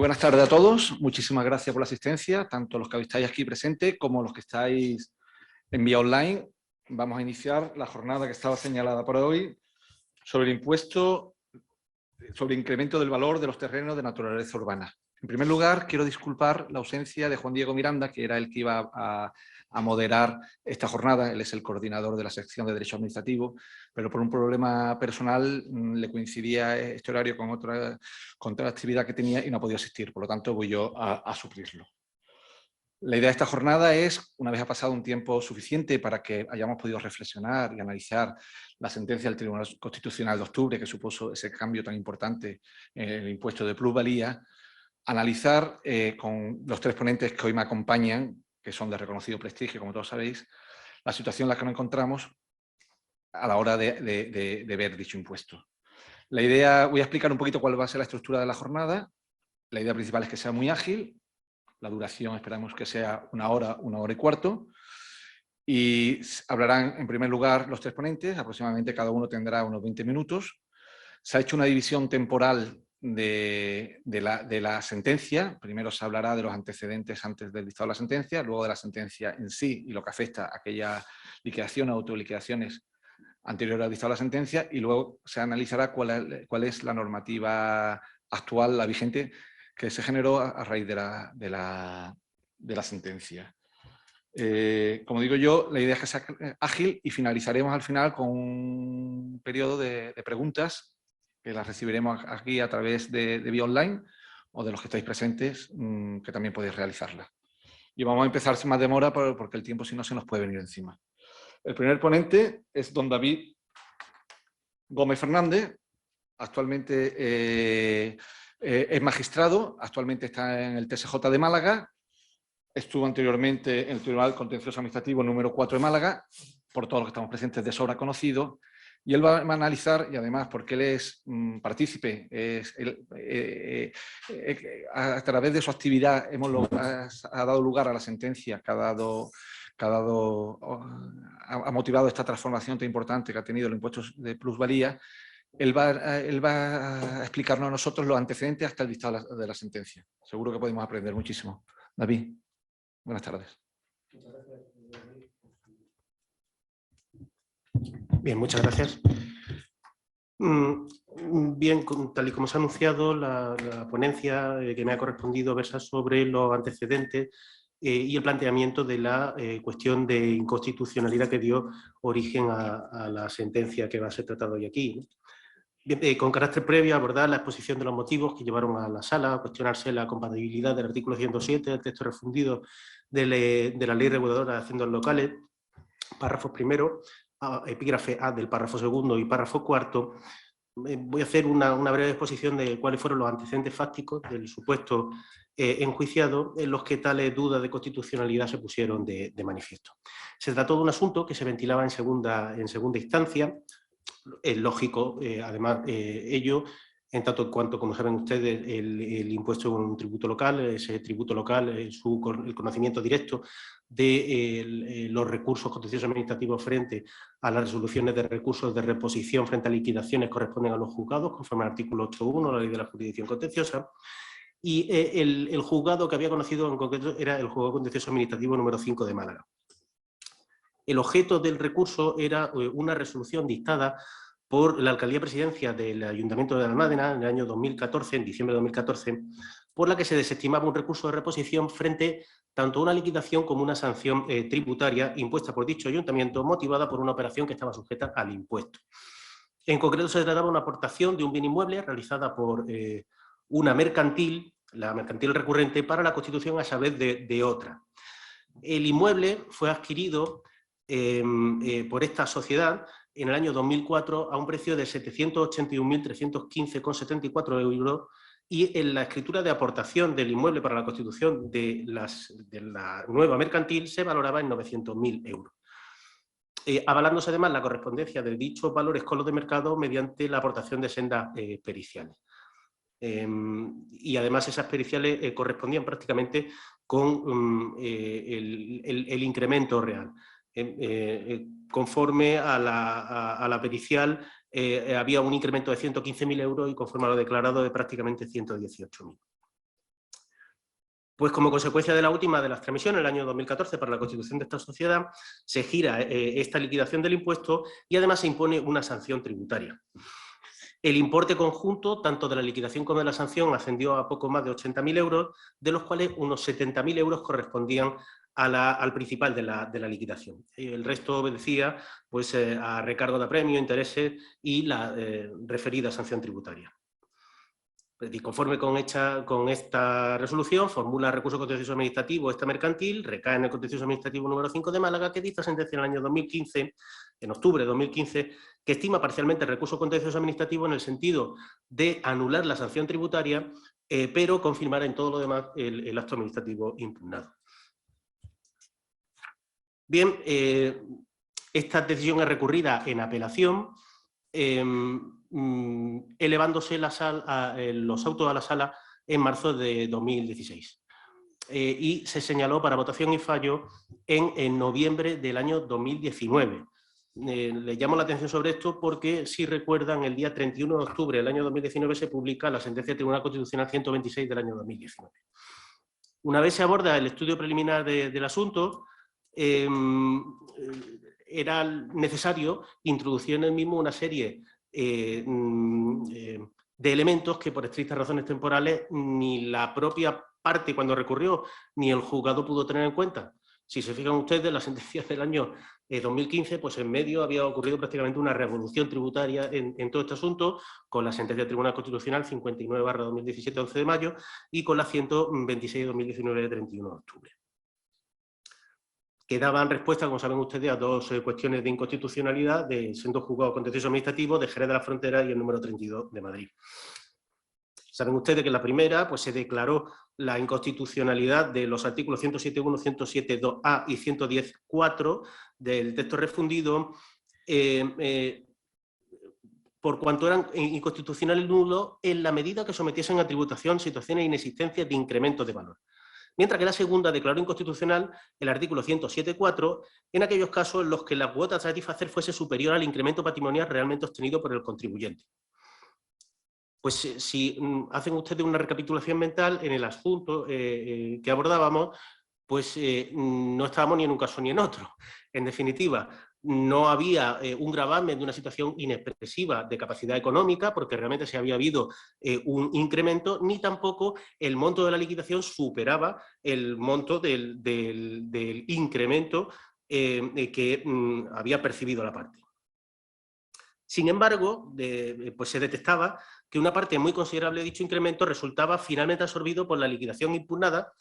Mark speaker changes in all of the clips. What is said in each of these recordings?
Speaker 1: buenas tardes a todos. Muchísimas gracias por la asistencia, tanto los que estáis aquí presentes como los que estáis en vía online. Vamos a iniciar la jornada que estaba señalada para hoy sobre el impuesto sobre incremento del valor de los terrenos de naturaleza urbana. En primer lugar, quiero disculpar la ausencia de Juan Diego Miranda, que era el que iba a moderar esta jornada. Él es el coordinador de la sección de Derecho Administrativo, pero por un problema personal le coincidía este horario con otra actividad que tenía y no ha podido asistir. Por lo tanto, voy yo a suplirlo. La idea de esta jornada es, una vez ha pasado un tiempo suficiente para que hayamos podido reflexionar y analizar la sentencia del Tribunal Constitucional de octubre, que supuso ese cambio tan importante en el impuesto de plusvalía, analizar con los tres ponentes que hoy me acompañan, que son de reconocido prestigio, como todos sabéis, la situación en la que nos encontramos a la hora de ver dicho impuesto. La idea, voy a explicar un poquito cuál va a ser la estructura de la jornada. La idea principal es que sea muy ágil. La duración esperamos que sea una hora y cuarto. Y hablarán en primer lugar los tres ponentes, aproximadamente cada uno tendrá unos 20 minutos. Se ha hecho una división temporal de la sentencia. Primero se hablará de los antecedentes antes del dictado de la sentencia, luego de la sentencia en sí y lo que afecta a aquella liquidación o autoliquidaciones anteriores al dictado de la sentencia, y luego se analizará cuál es la normativa actual, la vigente, que se generó a raíz de la sentencia. Como digo yo, la idea es que sea ágil y finalizaremos al final con un periodo de preguntas que las recibiremos aquí a través de vía online o de los que estáis presentes, que también podéis realizarlas. Y vamos a empezar sin más demora porque el tiempo si no se nos puede venir encima. El primer ponente es don David Gómez Fernández, actualmente es magistrado, actualmente está en el TSJ de Málaga, estuvo anteriormente en el Tribunal Contencioso Administrativo número 4 de Málaga, por todos los que estamos presentes de sobra conocido, y él va a analizar, y además porque él es partícipe, a través de su actividad ha dado lugar a la sentencia que ha motivado esta transformación tan importante que ha tenido el impuesto de plusvalía. Él va a explicarnos a nosotros los antecedentes hasta el dictado de la sentencia. Seguro que podemos aprender muchísimo. David, buenas tardes.
Speaker 2: Bien, muchas gracias. Bien, tal y como se ha anunciado, la ponencia que me ha correspondido versa sobre los antecedentes y el planteamiento de la cuestión de inconstitucionalidad que dio origen a la sentencia que va a ser tratada hoy aquí, ¿no? Bien, con carácter previo, abordar la exposición de los motivos que llevaron a la sala a cuestionarse la compatibilidad del artículo 107 del texto refundido de la Ley Reguladora de Haciendas Locales, párrafos primero, epígrafe A del párrafo segundo y párrafo cuarto. Voy a hacer una breve exposición de cuáles fueron los antecedentes fácticos del supuesto enjuiciado en los que tales dudas de constitucionalidad se pusieron de manifiesto. Se trató de un asunto que se ventilaba en segunda instancia. Es lógico, además, ello, en tanto en cuanto, como saben ustedes, el impuesto es un tributo local, ese tributo local, el conocimiento directo de los recursos contenciosos administrativos frente a las resoluciones de recursos de reposición frente a liquidaciones corresponden a los juzgados, conforme al artículo 8.1 de la Ley de la Jurisdicción Contenciosa, y el juzgado que había conocido en concreto era el Juzgado Contencioso Administrativo número 5 de Málaga. El objeto del recurso era una resolución dictada por la Alcaldía Presidencia del Ayuntamiento de Almádena en el año 2014, en diciembre de 2014, por la que se desestimaba un recurso de reposición frente tanto a una liquidación como una sanción tributaria impuesta por dicho ayuntamiento, motivada por una operación que estaba sujeta al impuesto. En concreto se trataba de una aportación de un bien inmueble realizada por una mercantil, la mercantil recurrente, para la constitución a saber de otra. El inmueble fue adquirido por esta sociedad en el año 2004 a un precio de 781.315,74 euros, y en la escritura de aportación del inmueble para la constitución de la nueva mercantil se valoraba en 900.000 euros. Avalándose además la correspondencia de dichos valores con los de mercado mediante la aportación de sendas periciales. Y además esas periciales correspondían prácticamente con el incremento real. Conforme a la pericial había un incremento de 115.000 euros y conforme a lo declarado de prácticamente 118.000. Pues como consecuencia de la última de las transmisiones, en el año 2014, para la constitución de esta sociedad, se gira esta liquidación del impuesto y además se impone una sanción tributaria. El importe conjunto, tanto de la liquidación como de la sanción, ascendió a poco más de 80.000 euros, de los cuales unos 70.000 euros correspondían al principal de la liquidación. El resto obedecía pues, a recargo de premio, intereses y la referida sanción tributaria. Y conforme con esta resolución, formula recurso contencioso administrativo esta mercantil, recae en el contencioso administrativo número 5 de Málaga, que dicta sentencia en el año 2015, en octubre de 2015, que estima parcialmente el recurso contencioso administrativo en el sentido de anular la sanción tributaria, pero confirmar en todo lo demás el acto administrativo impugnado. Bien, esta decisión es recurrida en apelación, elevándose los autos a la sala en marzo de 2016. Y se señaló para votación y fallo en noviembre del año 2019. Les llamo la atención sobre esto porque, si recuerdan, el día 31 de octubre del año 2019 se publica la sentencia del Tribunal Constitucional 126 del año 2019. Una vez se aborda el estudio preliminar del asunto, era necesario introducir en el mismo una serie de elementos que, por estrictas razones temporales, ni la propia parte cuando recurrió ni el juzgado pudo tener en cuenta. Si se fijan ustedes, la sentencia del año 2015, pues en medio había ocurrido prácticamente una revolución tributaria en todo este asunto, con la sentencia del Tribunal Constitucional 59/2017, 11 de mayo, y con la 126/2019, de 31 de octubre. Que daban respuesta, como saben ustedes, a dos cuestiones de inconstitucionalidad siendo juzgado contencioso administrativo de Jerez de la Frontera y el número 32 de Madrid. Saben ustedes que en la primera pues, se declaró la inconstitucionalidad de los artículos 107.1, 107.2a y 110.4 del texto refundido por cuanto eran inconstitucionales y nulos en la medida que sometiesen a tributación situaciones de inexistencia de incremento de valor. Mientras que la segunda declaró inconstitucional el artículo 107.4 en aquellos casos en los que la cuota a satisfacer fuese superior al incremento patrimonial realmente obtenido por el contribuyente. Pues si hacen ustedes una recapitulación mental en el asunto que abordábamos, pues no estábamos ni en un caso ni en otro. En definitiva, no había un gravamen de una situación inexpresiva de capacidad económica, porque realmente se había habido un incremento, ni tampoco el monto de la liquidación superaba el monto del incremento que había percibido la parte. Sin embargo, pues se detectaba que una parte muy considerable de dicho incremento resultaba finalmente absorbido por la liquidación impugnada,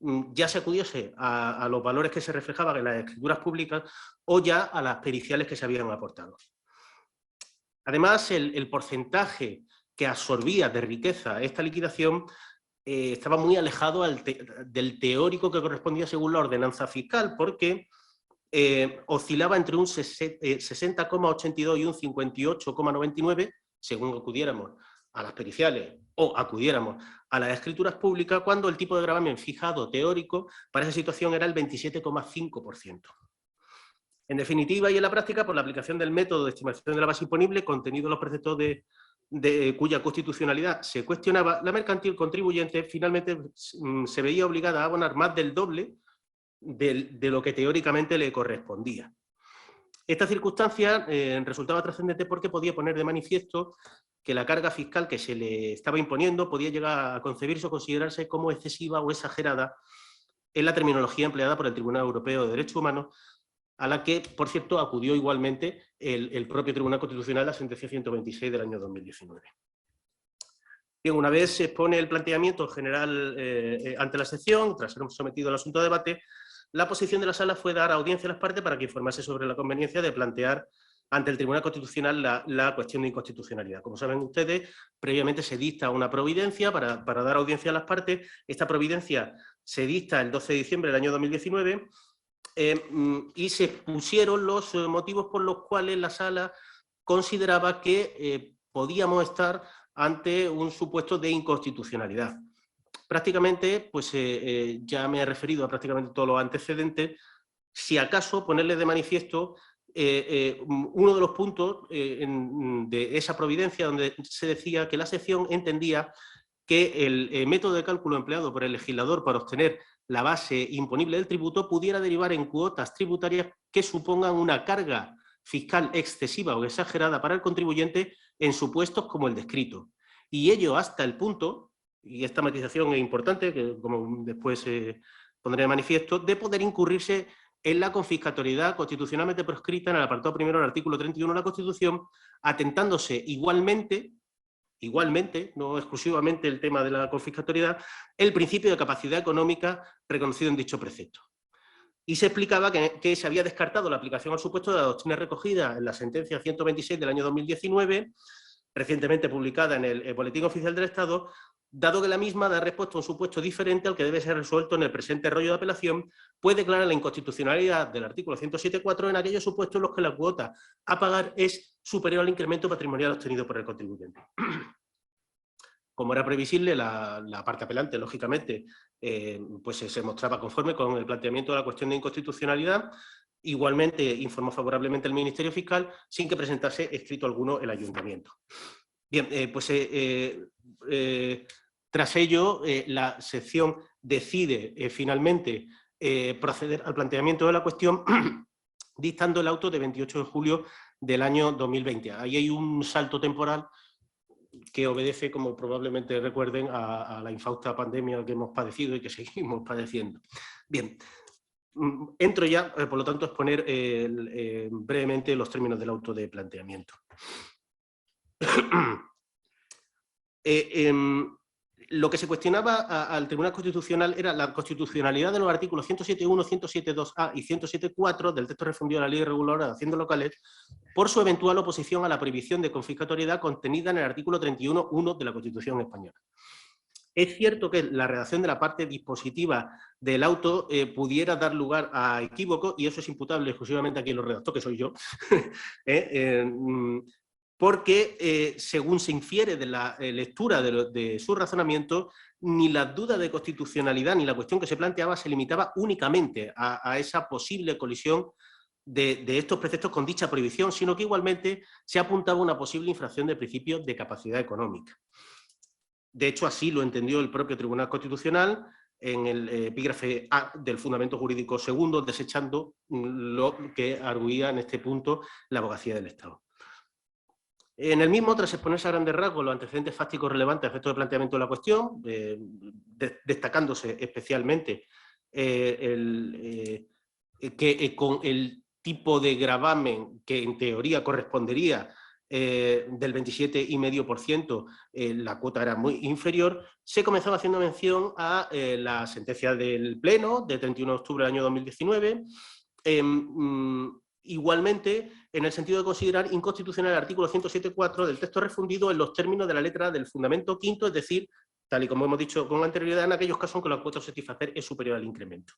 Speaker 2: ya se acudiese a los valores que se reflejaban en las escrituras públicas o ya a las periciales que se habían aportado. Además, el porcentaje que absorbía de riqueza esta liquidación estaba muy alejado del teórico que correspondía según la ordenanza fiscal, porque oscilaba entre un 60,82 y un 58,99, según acudiéramos a las periciales o acudiéramos a las escrituras públicas, cuando el tipo de gravamen fijado teórico para esa situación era el 27,5%. En definitiva y en la práctica, por la aplicación del método de estimación de la base imponible contenido en los preceptos cuya constitucionalidad se cuestionaba, la mercantil contribuyente finalmente se veía obligada a abonar más del doble de lo que teóricamente le correspondía. Esta circunstancia resultaba trascendente porque podía poner de manifiesto que la carga fiscal que se le estaba imponiendo podía llegar a concebirse o considerarse como excesiva o exagerada en la terminología empleada por el Tribunal Europeo de Derechos Humanos, a la que, por cierto, acudió igualmente el propio Tribunal Constitucional, la sentencia 126 del año 2019. Bien, una vez se expone el planteamiento general ante la sección, tras ser sometido al asunto a debate, la posición de la sala fue dar audiencia a las partes para que informase sobre la conveniencia de plantear ante el Tribunal Constitucional la cuestión de inconstitucionalidad. Como saben ustedes, previamente se dicta una providencia para dar audiencia a las partes. Esta providencia se dicta el 12 de diciembre del año 2019 y se pusieron los motivos por los cuales la sala consideraba que podíamos estar ante un supuesto de inconstitucionalidad. Prácticamente, pues ya me he referido a prácticamente todos los antecedentes. Si acaso ponerle de manifiesto uno de los puntos de esa providencia donde se decía que la sección entendía que el método de cálculo empleado por el legislador para obtener la base imponible del tributo pudiera derivar en cuotas tributarias que supongan una carga fiscal excesiva o exagerada para el contribuyente en supuestos como el descrito. Y ello hasta el punto, y esta matización es importante, que como después pondré de manifiesto, de poder incurrirse en la confiscatoriedad constitucionalmente proscrita en el apartado primero del artículo 31 de la Constitución, atentándose igualmente, no exclusivamente el tema de la confiscatoriedad, el principio de capacidad económica reconocido en dicho precepto. Y se explicaba que se había descartado la aplicación al supuesto de la doctrina recogida en la sentencia 126 del año 2019, recientemente publicada en el Boletín Oficial del Estado, dado que la misma da respuesta a un supuesto diferente al que debe ser resuelto en el presente rollo de apelación, pues declara la inconstitucionalidad del artículo 107.4 en aquellos supuestos en los que la cuota a pagar es superior al incremento patrimonial obtenido por el contribuyente. Como era previsible, la parte apelante, lógicamente, pues se mostraba conforme con el planteamiento de la cuestión de inconstitucionalidad. Igualmente informó favorablemente el Ministerio Fiscal sin que presentase escrito alguno el Ayuntamiento. Bien, tras ello, la sección decide finalmente proceder al planteamiento de la cuestión dictando el auto de 28 de julio del año 2020. Ahí hay un salto temporal que obedece, como probablemente recuerden, a la infausta pandemia que hemos padecido y que seguimos padeciendo. Bien, entro ya, por lo tanto, a exponer brevemente los términos del auto de planteamiento. Lo que se cuestionaba al Tribunal Constitucional era la constitucionalidad de los artículos 107.1, 107.2a y 107.4 del texto refundido de la Ley Reguladora de Haciendas Locales por su eventual oposición a la prohibición de confiscatoriedad contenida en el artículo 31.1 de la Constitución española. Es cierto que la redacción de la parte dispositiva del auto pudiera dar lugar a equívoco, y eso es imputable exclusivamente a quien lo redactó, que soy yo, porque según se infiere de la lectura de su razonamiento, ni la duda de constitucionalidad ni la cuestión que se planteaba se limitaba únicamente a esa posible colisión de estos preceptos con dicha prohibición, sino que igualmente se apuntaba a una posible infracción del principio de capacidad económica. De hecho, así lo entendió el propio Tribunal Constitucional en el epígrafe A del Fundamento Jurídico Segundo, desechando lo que arguía en este punto la Abogacía del Estado. En el mismo, tras exponerse a grandes rasgos los antecedentes fácticos relevantes a efectos de planteamiento de la cuestión, destacándose especialmente que con el tipo de gravamen que en teoría correspondería del 27,5%, la cuota era muy inferior, se comenzaba haciendo mención a la sentencia del Pleno de 31 de octubre del año 2019, igualmente en el sentido de considerar inconstitucional el artículo 107.4 del texto refundido en los términos de la letra del fundamento quinto, es decir, tal y como hemos dicho con anterioridad, en aquellos casos en que la cuota a satisfacer es superior al incremento.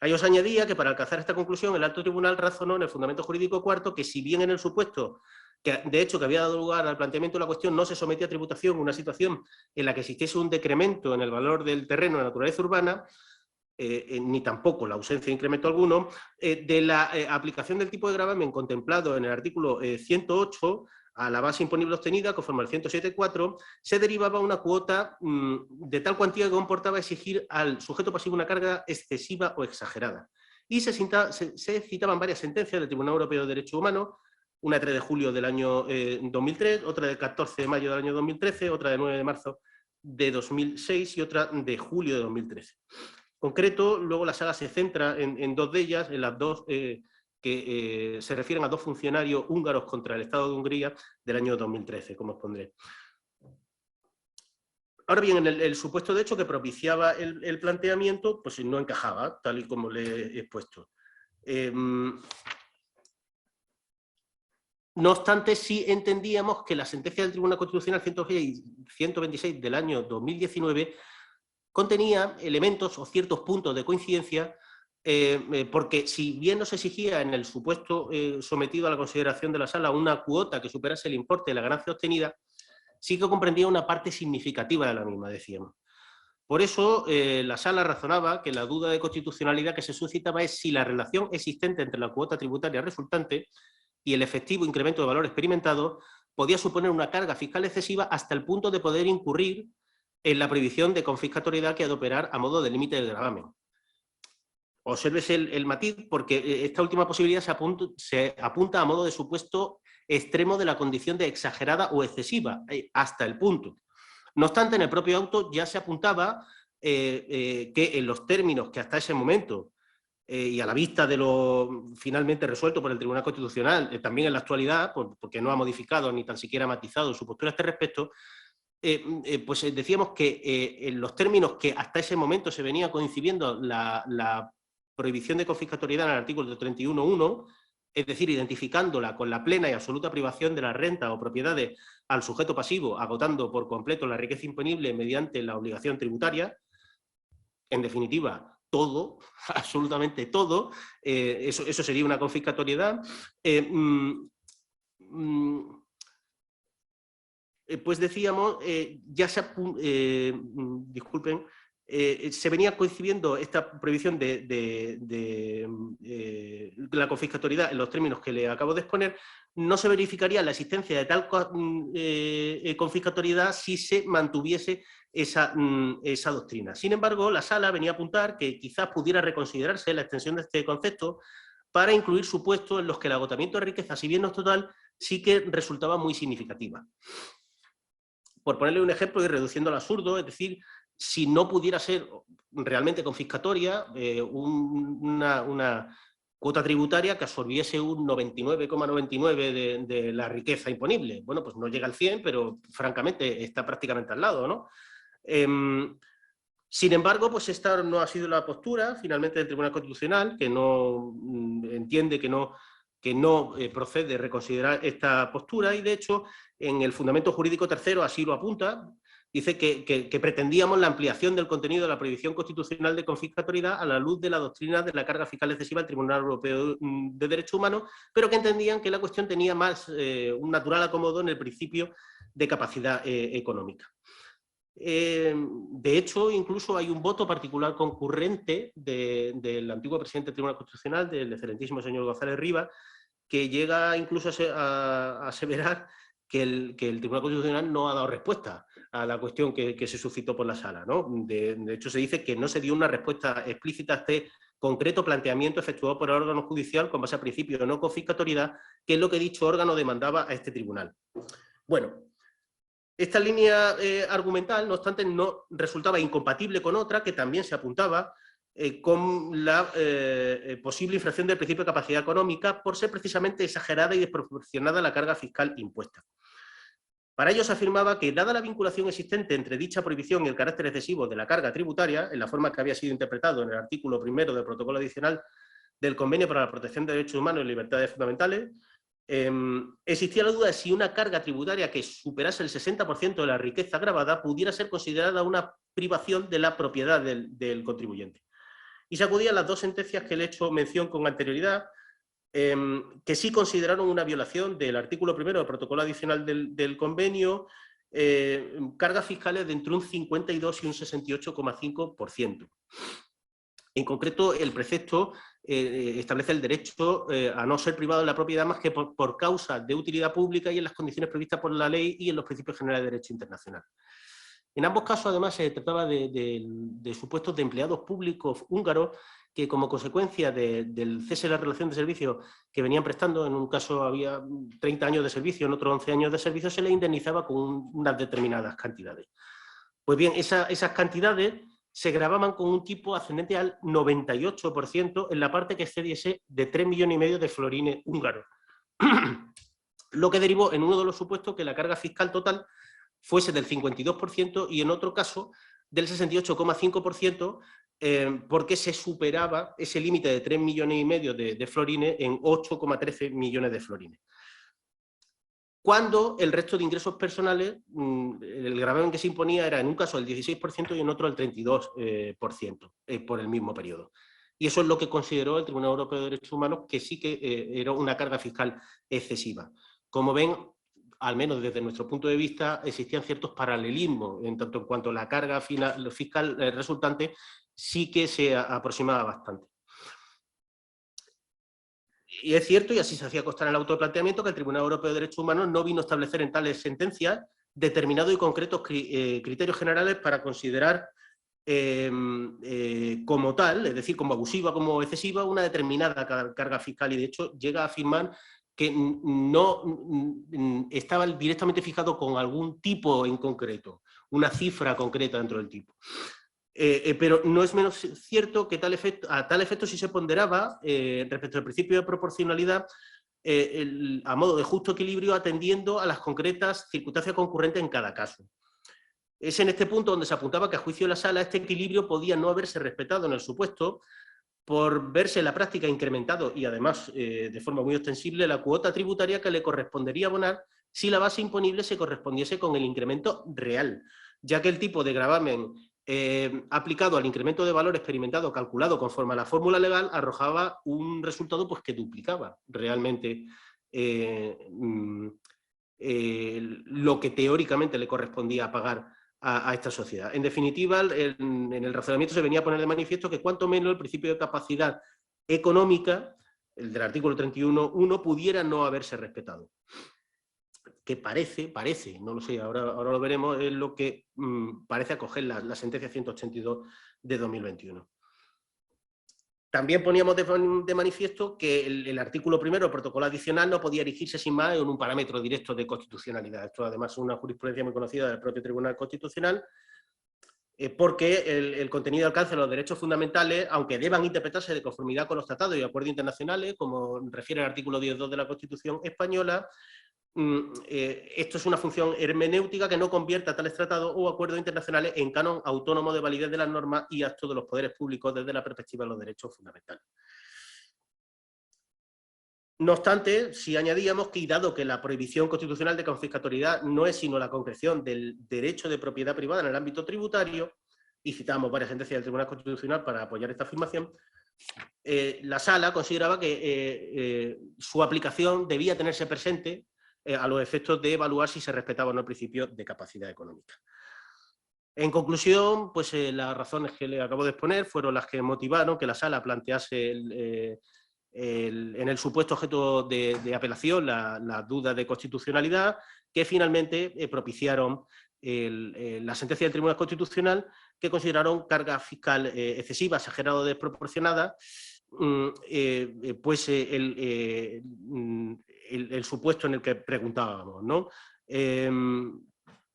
Speaker 2: A ello se añadía que para alcanzar esta conclusión el alto tribunal razonó en el fundamento jurídico cuarto que si bien en el supuesto que de hecho que había dado lugar al planteamiento de la cuestión no se sometía a tributación una situación en la que existiese un decremento en el valor del terreno de naturaleza urbana, ni tampoco la ausencia de incremento alguno, de la aplicación del tipo de gravamen contemplado en el artículo 108 a la base imponible obtenida, conforme al 107.4, se derivaba una cuota de tal cuantía que comportaba exigir al sujeto pasivo una carga excesiva o exagerada. Y se citaban varias sentencias del Tribunal Europeo de Derechos Humanos, una de 3 de julio del año 2003, otra de 14 de mayo del año 2013, otra de 9 de marzo de 2006 y otra de julio de 2013. En concreto, luego la sala se centra en dos de ellas, en las dos que se refieren a dos funcionarios húngaros contra el Estado de Hungría del año 2013, como os pondré. Ahora bien, en el supuesto de hecho que propiciaba el planteamiento, pues no encajaba, tal y como le he expuesto. No obstante, sí entendíamos que la sentencia del Tribunal Constitucional 126 del año 2019 contenía elementos o ciertos puntos de coincidencia, porque si bien nos exigía en el supuesto sometido a la consideración de la sala una cuota que superase el importe de la ganancia obtenida, sí que comprendía una parte significativa de la misma, decíamos. Por eso, la sala razonaba que la duda de constitucionalidad que se suscitaba es si la relación existente entre la cuota tributaria resultante y el efectivo incremento de valor experimentado podía suponer una carga fiscal excesiva hasta el punto de poder incurrir en la prohibición de confiscatoriedad que ha de operar a modo de límite del gravamen. Obsérvese el matiz, porque esta última posibilidad se apunta a modo de supuesto extremo de la condición de exagerada o excesiva, hasta el punto. No obstante, en el propio auto ya se apuntaba que en los términos que hasta ese momento, y a la vista de lo finalmente resuelto por el Tribunal Constitucional, también en la actualidad, porque no ha modificado ni tan siquiera matizado su postura a este respecto, pues decíamos que en los términos que hasta ese momento se venía coincidiendo la prohibición de confiscatoriedad en el artículo 31.1, es decir, identificándola con la plena y absoluta privación de la renta o propiedades al sujeto pasivo, agotando por completo la riqueza imponible mediante la obligación tributaria, en definitiva, todo, absolutamente todo, eso sería una confiscatoriedad. Pues decíamos, ya se disculpen, se venía coincidiendo esta prohibición de la confiscatoriedad en los términos que le acabo de exponer. No se verificaría la existencia de tal confiscatoriedad si se mantuviese esa doctrina. Sin embargo, la Sala venía a apuntar que quizás pudiera reconsiderarse la extensión de este concepto para incluir supuestos en los que el agotamiento de riqueza, si bien no es total, sí que resultaba muy significativa. Por ponerle un ejemplo y reduciendo al absurdo, es decir, si no pudiera ser realmente confiscatoria una cuota tributaria que absorbiese un 99,99 de la riqueza imponible. Bueno, pues no llega al 100, pero francamente está prácticamente al lado, ¿no? Sin embargo, pues esta no ha sido la postura finalmente del Tribunal Constitucional, que no entiende que no procede reconsiderar esta postura, y de hecho en el fundamento jurídico tercero así lo apunta. Dice que pretendíamos la ampliación del contenido de la prohibición constitucional de confiscatoriedad a la luz de la doctrina de la carga fiscal excesiva del Tribunal Europeo de Derechos Humanos, pero que entendían que la cuestión tenía más un natural acomodo en el principio de capacidad económica. De hecho, incluso hay un voto particular concurrente del antiguo presidente del Tribunal Constitucional, del excelentísimo señor González Rivas, que llega incluso a aseverar que el Tribunal Constitucional no ha dado respuesta a la cuestión que se suscitó por la Sala, ¿no? De hecho, se dice que no se dio una respuesta explícita a este concreto planteamiento efectuado por el órgano judicial con base a principio de no confiscatoriedad, que es lo que dicho órgano demandaba a este tribunal. Bueno, esta línea argumental, no obstante, no resultaba incompatible con otra que también se apuntaba con la posible infracción del principio de capacidad económica por ser precisamente exagerada y desproporcionada la carga fiscal impuesta. Para ello se afirmaba que, dada la vinculación existente entre dicha prohibición y el carácter excesivo de la carga tributaria, en la forma que había sido interpretado en el artículo 1 del protocolo adicional del Convenio para la Protección de Derechos Humanos y Libertades Fundamentales, existía la duda de si una carga tributaria que superase el 60% de la riqueza gravada pudiera ser considerada una privación de la propiedad del contribuyente. Y se acudía a las dos sentencias que le he hecho mención con anterioridad, que sí consideraron una violación del artículo 1 del protocolo adicional del convenio, cargas fiscales de entre un 52 y un 68,5%. En concreto, el precepto establece el derecho a no ser privado de la propiedad más que por causa de utilidad pública y en las condiciones previstas por la ley y en los principios generales de derecho internacional. En ambos casos, además, se trataba de supuestos de empleados públicos húngaros que, como consecuencia del cese de la relación de servicio que venían prestando, en un caso había 30 años de servicio, en otro 11 años de servicio, se les indemnizaba con unas determinadas cantidades. Pues bien, esas cantidades se gravaban con un tipo ascendente al 98% en la parte que excediese de 3,5 millones de florines húngaros. Lo que derivó en uno de los supuestos que la carga fiscal total fuese del 52% y en otro caso del 68,5%, porque se superaba ese límite de 3,5 millones de florines en 8,13 millones de florines. Cuando el resto de ingresos personales, el gravamen que se imponía era en un caso el 16% y en otro el 32% por el mismo periodo. Y eso es lo que consideró el Tribunal Europeo de Derechos Humanos, que sí que era una carga fiscal excesiva. Como ven, al menos desde nuestro punto de vista, existían ciertos paralelismos en tanto en cuanto a la carga fiscal resultante sí que se aproximaba bastante. Y es cierto, y así se hacía constar en el autoplanteamiento, que el Tribunal Europeo de Derechos Humanos no vino a establecer en tales sentencias determinados y concretos criterios generales para considerar como tal, es decir, como abusiva, como excesiva, una determinada carga fiscal, y de hecho llega a afirmar que no estaba directamente fijado con algún tipo en concreto, una cifra concreta dentro del tipo. Pero no es menos cierto que a tal efecto sí se ponderaba respecto al principio de proporcionalidad a modo de justo equilibrio, atendiendo a las concretas circunstancias concurrentes en cada caso. Es en este punto donde se apuntaba que, a juicio de la Sala, este equilibrio podía no haberse respetado en el supuesto por verse en la práctica incrementado y, además, de forma muy ostensible, la cuota tributaria que le correspondería abonar si la base imponible se correspondiese con el incremento real, ya que el tipo de gravamen aplicado al incremento de valor experimentado calculado conforme a la fórmula legal arrojaba un resultado pues, que duplicaba realmente lo que teóricamente le correspondía pagar a esta sociedad. En definitiva, en el razonamiento se venía a poner de manifiesto que cuanto menos el principio de capacidad económica, el del artículo 31.1, pudiera no haberse respetado. Que parece, no lo sé, ahora lo veremos, es lo que parece acoger la sentencia 182 de 2021. También poníamos de manifiesto que el artículo primero, el protocolo adicional, no podía erigirse sin más en un parámetro directo de constitucionalidad. Esto, además, es una jurisprudencia muy conocida del propio Tribunal Constitucional, porque el contenido y alcance de los derechos fundamentales, aunque deban interpretarse de conformidad con los tratados y acuerdos internacionales, como refiere el artículo 10.2 de la Constitución española, esto es una función hermenéutica que no convierta tales tratados o acuerdos internacionales en canon autónomo de validez de las normas y actos de los poderes públicos desde la perspectiva de los derechos fundamentales. No obstante, sí añadíamos que, dado que la prohibición constitucional de confiscatoriedad no es sino la concreción del derecho de propiedad privada en el ámbito tributario, y citamos varias sentencias del Tribunal Constitucional para apoyar esta afirmación, la Sala consideraba que su aplicación debía tenerse presente a los efectos de evaluar si se respetaba o no el principio de capacidad económica. En conclusión, pues las razones que le acabo de exponer fueron las que motivaron que la Sala plantease en el supuesto objeto de apelación la duda de constitucionalidad, que finalmente propiciaron la sentencia del Tribunal Constitucional, que consideraron carga fiscal excesiva, exagerada o desproporcionada, pues el supuesto en el que preguntábamos, ¿no?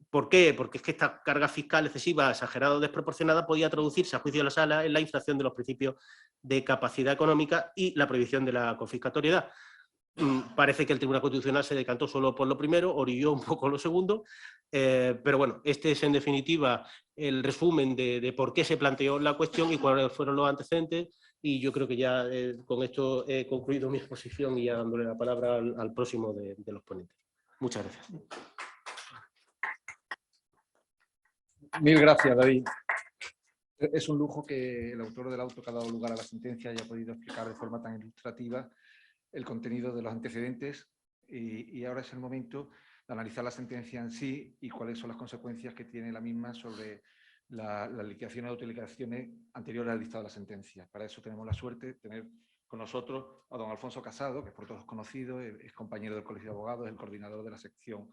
Speaker 2: ¿Por qué? Porque es que esta carga fiscal excesiva, exagerada o desproporcionada podía traducirse, a juicio de la Sala, en la infracción de los principios de capacidad económica y la prohibición de la confiscatoriedad. Parece que el Tribunal Constitucional se decantó solo por lo primero, orilló un poco lo segundo, pero bueno, este es en definitiva el resumen de por qué se planteó la cuestión y cuáles fueron los antecedentes, y yo creo que ya con esto he concluido mi exposición y ya dándole la palabra al próximo de los ponentes. Muchas gracias.
Speaker 1: Mil gracias, David. Es un lujo que el autor del auto que ha dado lugar a la sentencia haya podido explicar de forma tan ilustrativa el contenido de los antecedentes, y ahora es el momento de analizar la sentencia en sí y cuáles son las consecuencias que tiene la misma sobre las liquidaciones y autoliquidaciones anteriores al dictado de la sentencia. Para eso tenemos la suerte de tener con nosotros a don Alfonso Casado, que es por todos conocido, es compañero del Colegio de Abogados, es el coordinador de la sección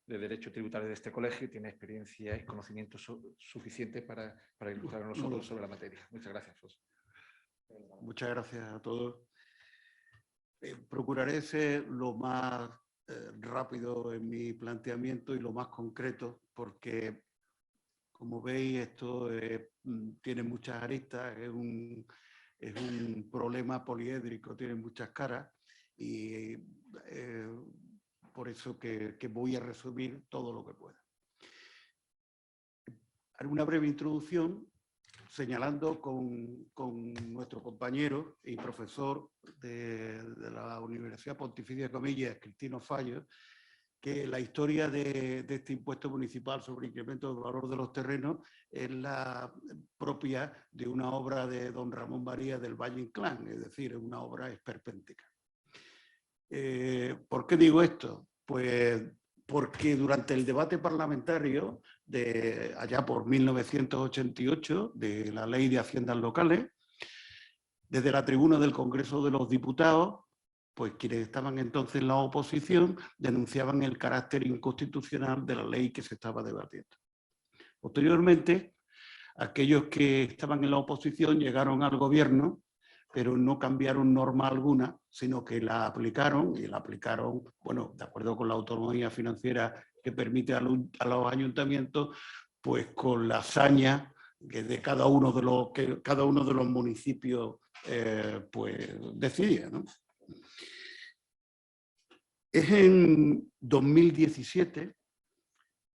Speaker 1: de Derecho Tributario de este colegio y tiene experiencia y conocimientos suficientes para ilustrar a nosotros sobre la materia. Muchas gracias, Alfonso.
Speaker 3: Muchas gracias a todos. Procuraré ser lo más rápido en mi planteamiento y lo más concreto, porque, como veis, esto tiene muchas aristas, es un problema poliédrico, tiene muchas caras, y por eso que voy a resumir todo lo que pueda. Haré una breve introducción señalando con nuestro compañero y profesor de la Universidad Pontificia de Comillas, Cristino Fallo, que la historia de este impuesto municipal sobre incremento del valor de los terrenos es la propia de una obra de don Ramón María del Valle Inclán, es decir, es una obra esperpéntica. ¿Por qué digo esto? Pues porque durante el debate parlamentario de allá por 1988 de la Ley de Haciendas Locales, desde la tribuna del Congreso de los Diputados, pues quienes estaban entonces en la oposición denunciaban el carácter inconstitucional de la ley que se estaba debatiendo. Posteriormente, aquellos que estaban en la oposición llegaron al gobierno, pero no cambiaron norma alguna, sino que la aplicaron, y la aplicaron, bueno, de acuerdo con la autonomía financiera que permite a los ayuntamientos, pues con la hazaña que de cada uno de los municipios pues decidía, ¿no? Es en 2017,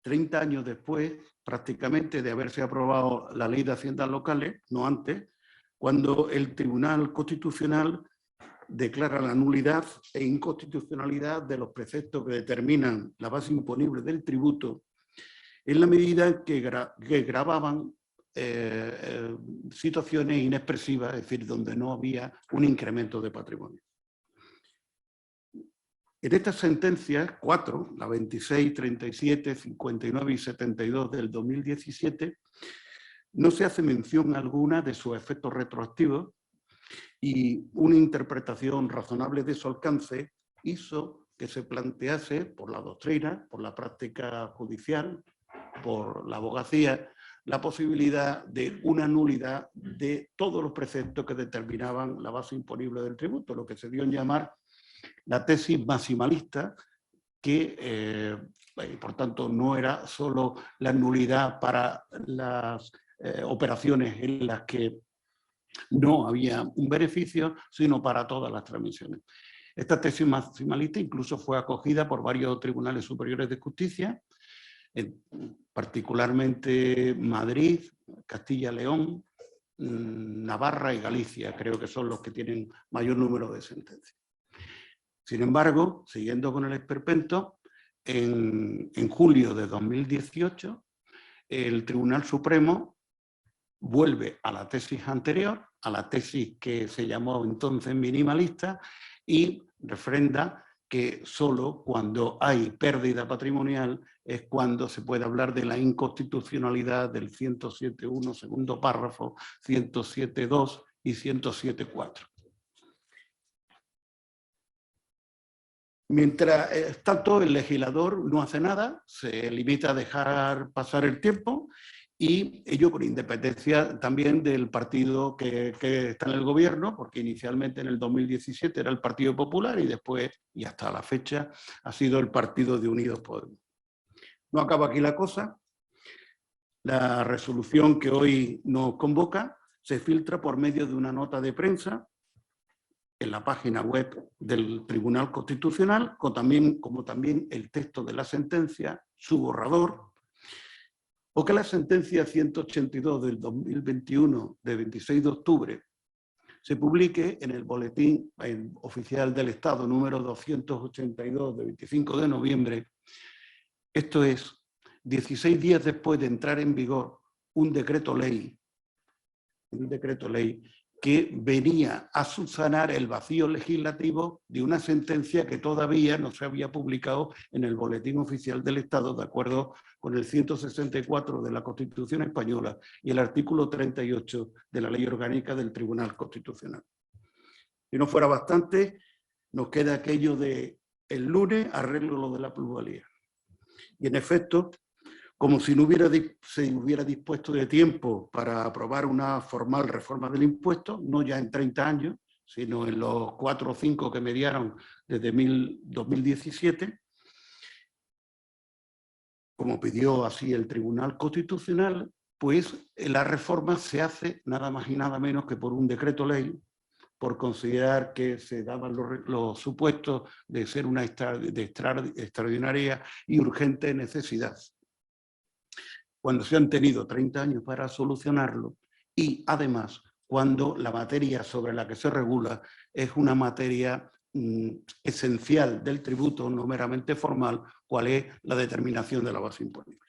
Speaker 3: 30 años después, prácticamente de haberse aprobado la Ley de Haciendas Locales, no antes, cuando el Tribunal Constitucional declara la nulidad e inconstitucionalidad de los preceptos que determinan la base imponible del tributo, en la medida en que gravaban situaciones inexpresivas, es decir, donde no había un incremento de patrimonio. En estas sentencias, 4, la 26, 37, 59 y 72 del 2017, no se hace mención alguna de sus efectos retroactivos y una interpretación razonable de su alcance hizo que se plantease por la doctrina, por la práctica judicial, por la abogacía, la posibilidad de una nulidad de todos los preceptos que determinaban la base imponible del tributo, lo que se dio en llamar la tesis maximalista, que por tanto no era solo la nulidad para las operaciones en las que no había un beneficio, sino para todas las transmisiones. Esta tesis maximalista incluso fue acogida por varios tribunales superiores de justicia, particularmente Madrid, Castilla-León, Navarra y Galicia, creo que son los que tienen mayor número de sentencias. Sin embargo, siguiendo con el esperpento, en julio de 2018, el Tribunal Supremo vuelve a la tesis anterior, a la tesis que se llamó entonces minimalista, y refrenda que solo cuando hay pérdida patrimonial es cuando se puede hablar de la inconstitucionalidad del 107.1, segundo párrafo, 107.2 y 107.4. Mientras tanto, el legislador no hace nada, se limita a dejar pasar el tiempo, y ello por independencia también del partido que está en el gobierno, porque inicialmente en el 2017 era el Partido Popular y después, y hasta la fecha, ha sido el Partido de Unidos Podemos. No acaba aquí la cosa. La resolución que hoy nos convoca se filtra por medio de una nota de prensa en la página web del Tribunal Constitucional, como también el texto de la sentencia, su borrador, o que la sentencia 182 del 2021 de 26 de octubre se publique en el Boletín Oficial del Estado número 282 de 25 de noviembre, esto es, 16 días después de entrar en vigor un decreto ley que venía a subsanar el vacío legislativo de una sentencia que todavía no se había publicado en el Boletín Oficial del Estado, de acuerdo con el 164 de la Constitución Española y el artículo 38 de la Ley Orgánica del Tribunal Constitucional. Si no fuera bastante, nos queda aquello de el lunes arreglo lo de la plusvalía. Y en efecto, como si no se hubiera dispuesto de tiempo para aprobar una formal reforma del impuesto, no ya en 30 años, sino en los 4 o 5 que mediaron desde 2017, como pidió así el Tribunal Constitucional, pues la reforma se hace nada más y nada menos que por un decreto ley, por considerar que se daban los supuestos de ser una extraordinaria y urgente necesidad, cuando se han tenido 30 años para solucionarlo, y además cuando la materia sobre la que se regula es una materia esencial del tributo, no meramente formal, cual es la determinación de la base imponible.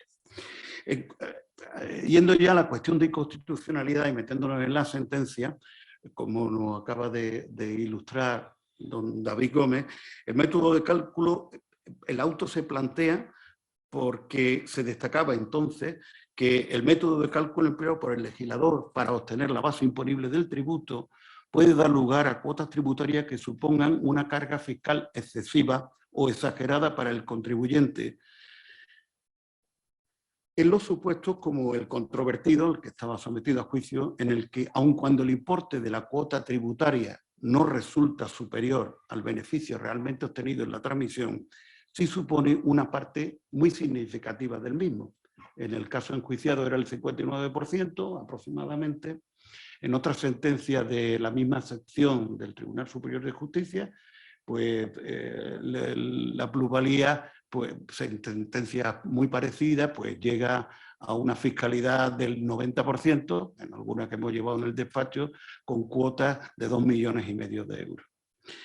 Speaker 3: Yendo ya a la cuestión de inconstitucionalidad y metiéndonos en la sentencia, como nos acaba de ilustrar don David Gómez, el método de cálculo, el auto se plantea porque se destacaba entonces que el método de cálculo empleado por el legislador para obtener la base imponible del tributo puede dar lugar a cuotas tributarias que supongan una carga fiscal excesiva o exagerada para el contribuyente, en los supuestos como el controvertido, el que estaba sometido a juicio, en el que, aun cuando el importe de la cuota tributaria no resulta superior al beneficio realmente obtenido en la transmisión, sí supone una parte muy significativa del mismo. En el caso enjuiciado era el 59% aproximadamente. En otra sentencia de la misma sección del Tribunal Superior de Justicia, pues la plusvalía, pues en sentencias muy parecidas, pues llega a una fiscalidad del 90%, en algunas que hemos llevado en el despacho, con cuotas de 2,5 millones de euros.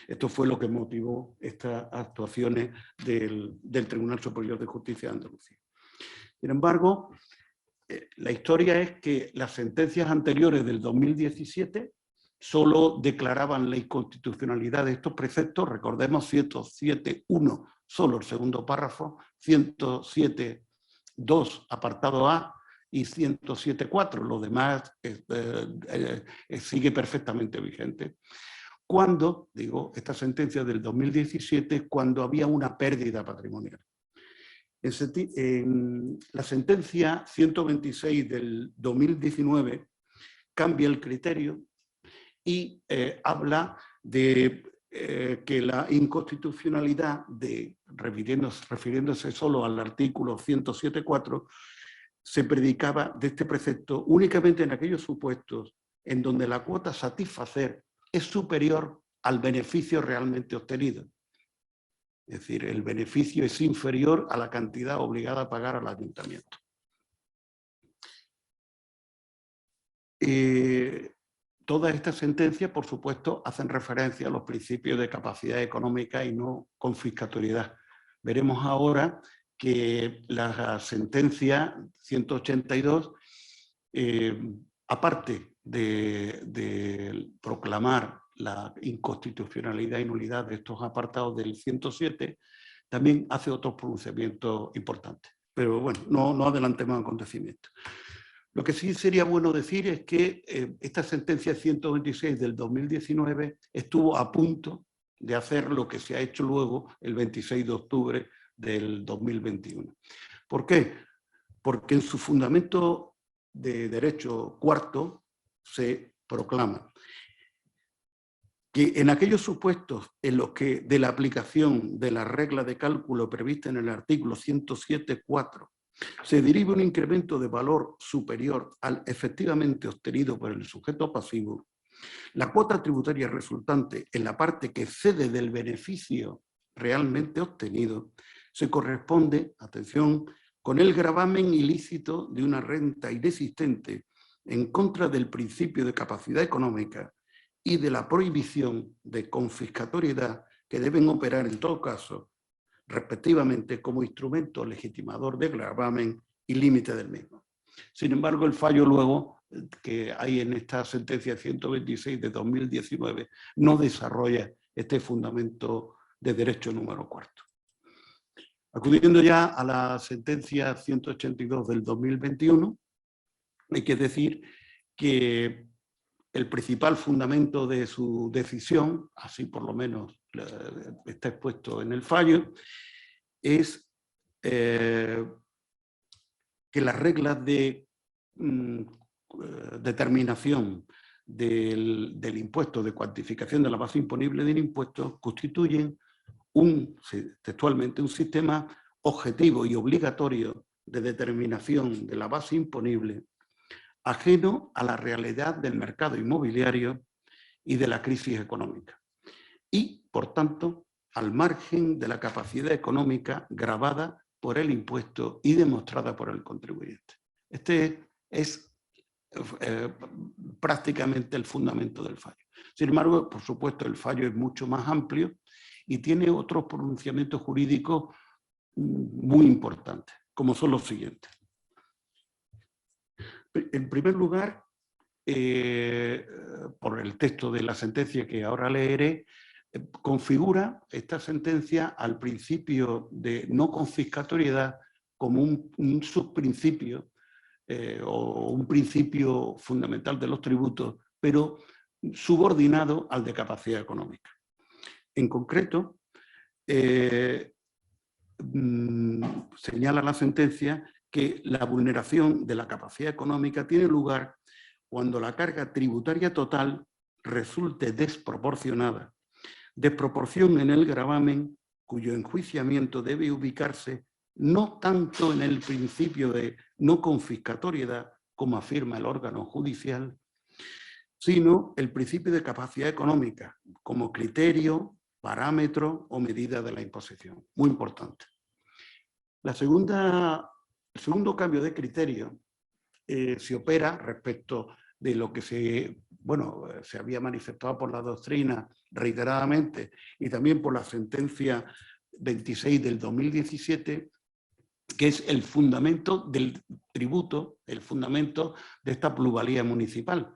Speaker 3: Esto fue lo que motivó estas actuaciones del Tribunal Superior de Justicia de Andalucía. Sin embargo, la historia es que las sentencias anteriores del 2017 solo declaraban la inconstitucionalidad de estos preceptos. Recordemos 107.1, solo el segundo párrafo, 107.2, apartado A, y 107.4, lo demás sigue perfectamente vigente. Cuando, digo, esta sentencia del 2017, cuando había una pérdida patrimonial. En la sentencia 126 del 2019 cambia el criterio y habla de que la inconstitucionalidad, refiriéndose solo al artículo 107.4, se predicaba de este precepto únicamente en aquellos supuestos en donde la cuota a satisfacer es superior al beneficio realmente obtenido. Es decir, el beneficio es inferior a la cantidad obligada a pagar al ayuntamiento. Todas estas sentencias, por supuesto, hacen referencia a los principios de capacidad económica y no confiscatoriedad. Veremos ahora que la sentencia 182, aparte de proclamar la inconstitucionalidad y nulidad de estos apartados del 107, también hace otros pronunciamientos importantes. Pero bueno, no adelantemos acontecimientos. Lo que sí sería bueno decir es que esta sentencia 126 del 2019 estuvo a punto de hacer lo que se ha hecho luego el 26 de octubre del 2021. ¿Por qué? Porque en su fundamento de derecho cuarto se proclama que en aquellos supuestos en los que de la aplicación de la regla de cálculo prevista en el artículo 107.4 se deriva un incremento de valor superior al efectivamente obtenido por el sujeto pasivo, la cuota tributaria resultante en la parte que excede del beneficio realmente obtenido se corresponde, atención, con el gravamen ilícito de una renta inexistente en contra del principio de capacidad económica y de la prohibición de confiscatoriedad que deben operar en todo caso, respectivamente, como instrumento legitimador de gravamen y límite del mismo. Sin embargo, el fallo luego que hay en esta sentencia 126 de 2019 no desarrolla este fundamento de derecho número cuarto. Acudiendo ya a la sentencia 182 del 2021, hay que decir que el principal fundamento de su decisión, así por lo menos está expuesto en el fallo, es que las reglas de determinación del impuesto, de cuantificación de la base imponible del impuesto, constituyen textualmente un sistema objetivo y obligatorio de determinación de la base imponible ajeno a la realidad del mercado inmobiliario y de la crisis económica y, por tanto, al margen de la capacidad económica gravada por el impuesto y demostrada por el contribuyente. Este es prácticamente el fundamento del fallo. Sin embargo, por supuesto, el fallo es mucho más amplio y tiene otros pronunciamientos jurídicos muy importantes, como son los siguientes. En primer lugar, por el texto de la sentencia que ahora leeré, configura esta sentencia al principio de no confiscatoriedad como un subprincipio o un principio fundamental de los tributos, pero subordinado al de capacidad económica. En concreto, señala la sentencia que la vulneración de la capacidad económica tiene lugar cuando la carga tributaria total resulte desproporcionada, desproporción en el gravamen cuyo enjuiciamiento debe ubicarse no tanto en el principio de no confiscatoriedad, como afirma el órgano judicial, sino el principio de capacidad económica como criterio, parámetro o medida de la imposición. Muy importante. El segundo cambio de criterio se opera respecto de lo que se había manifestado por la doctrina reiteradamente y también por la sentencia 26 del 2017, que es el fundamento del tributo, el fundamento de esta plusvalía municipal.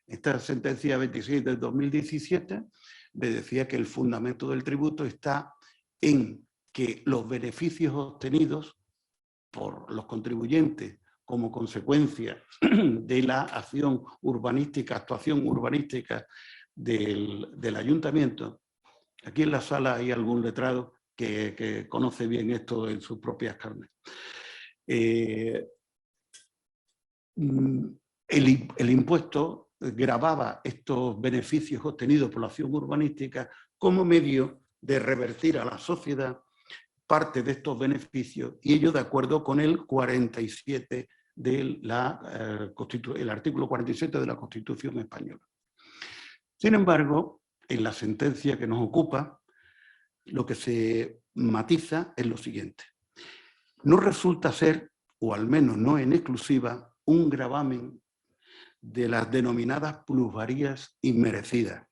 Speaker 3: Esta sentencia 26 del 2017 me decía que el fundamento del tributo está en que los beneficios obtenidos por los contribuyentes como consecuencia de la actuación urbanística del ayuntamiento. Aquí en la sala hay algún letrado que conoce bien esto en sus propias carnes. El impuesto gravaba estos beneficios obtenidos por la acción urbanística como medio de revertir a la sociedad parte de estos beneficios, y ello de acuerdo con el 47 el artículo 47 de la Constitución española. Sin embargo, en la sentencia que nos ocupa, lo que se matiza es lo siguiente. No resulta ser, o al menos no en exclusiva, un gravamen de las denominadas plusvalías inmerecidas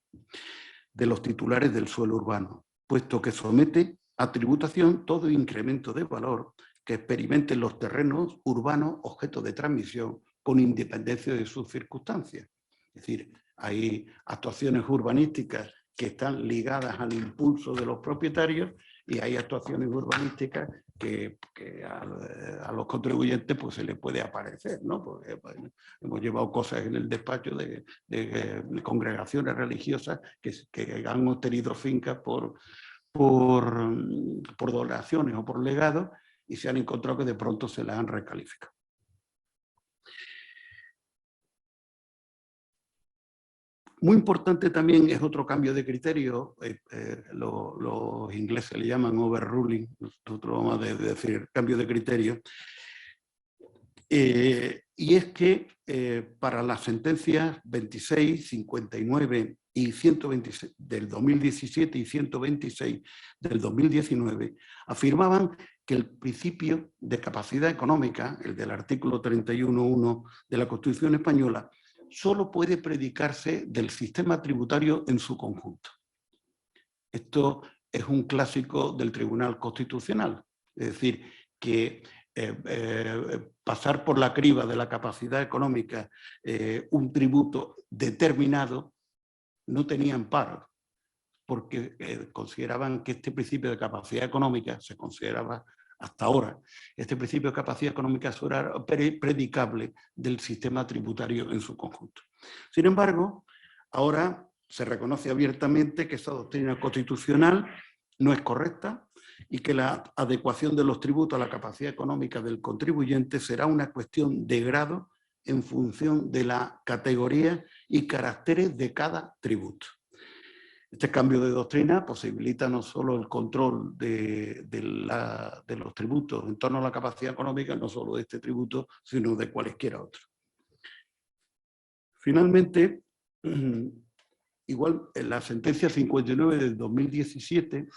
Speaker 3: de los titulares del suelo urbano, puesto que somete a tributación todo incremento de valor que experimenten los terrenos urbanos objeto de transmisión con independencia de sus circunstancias. Es decir, hay actuaciones urbanísticas que están ligadas al impulso de los propietarios y hay actuaciones urbanísticas que a los contribuyentes pues se les puede aparecer, ¿no? Porque bueno, hemos llevado cosas en el despacho de congregaciones religiosas que han obtenido fincas por donaciones o por legados y se han encontrado que de pronto se las han recalificado. Muy importante también es otro cambio de criterio, los ingleses le llaman overruling, nosotros vamos a decir cambio de criterio, y es que para las sentencias 26, 59 y 126 del 2017 y 126 del 2019 afirmaban que el principio de capacidad económica, el del artículo 31.1 de la Constitución española, solo puede predicarse del sistema tributario en su conjunto. Esto es un clásico del Tribunal Constitucional, es decir, que pasar por la criba de la capacidad económica un tributo determinado no tenía amparo, porque consideraban que este principio de capacidad económica se consideraba hasta ahora, este principio de capacidad económica era predicable del sistema tributario en su conjunto. Sin embargo, ahora se reconoce abiertamente que esa doctrina constitucional no es correcta y que la adecuación de los tributos a la capacidad económica del contribuyente será una cuestión de grado en función de la categoría y caracteres de cada tributo. Este cambio de doctrina posibilita no solo el control de los tributos en torno a la capacidad económica, no solo de este tributo, sino de cualesquiera otro. Finalmente, igual en la sentencia 59 del 2017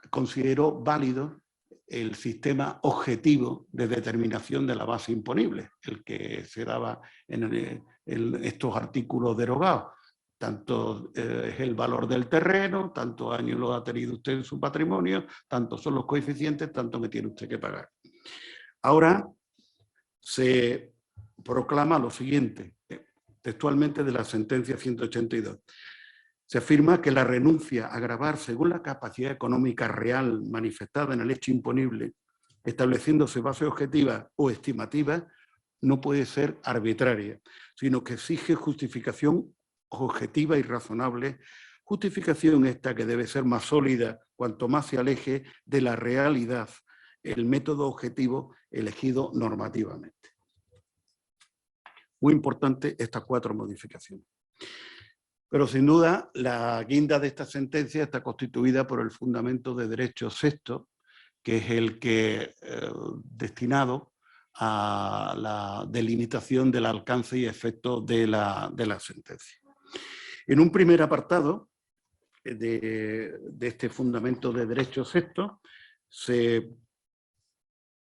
Speaker 3: consideró válido el sistema objetivo de determinación de la base imponible, el que se daba en estos artículos derogados. Tanto es el valor del terreno, tantos años lo ha tenido usted en su patrimonio, tantos son los coeficientes, tanto me tiene usted que pagar. Ahora se proclama lo siguiente, textualmente de la sentencia 182. Se afirma que la renuncia a gravar según la capacidad económica real manifestada en el hecho imponible, estableciéndose base objetiva o estimativa, no puede ser arbitraria, sino que exige justificación objetiva y razonable, justificación esta que debe ser más sólida cuanto más se aleje de la realidad el método objetivo elegido normativamente. Muy importante estas 4 modificaciones. Pero sin duda la guinda de esta sentencia está constituida por el fundamento de derecho sexto, que es el que destinado a la delimitación del alcance y efecto de la sentencia. En un primer apartado de este fundamento de derecho sexto se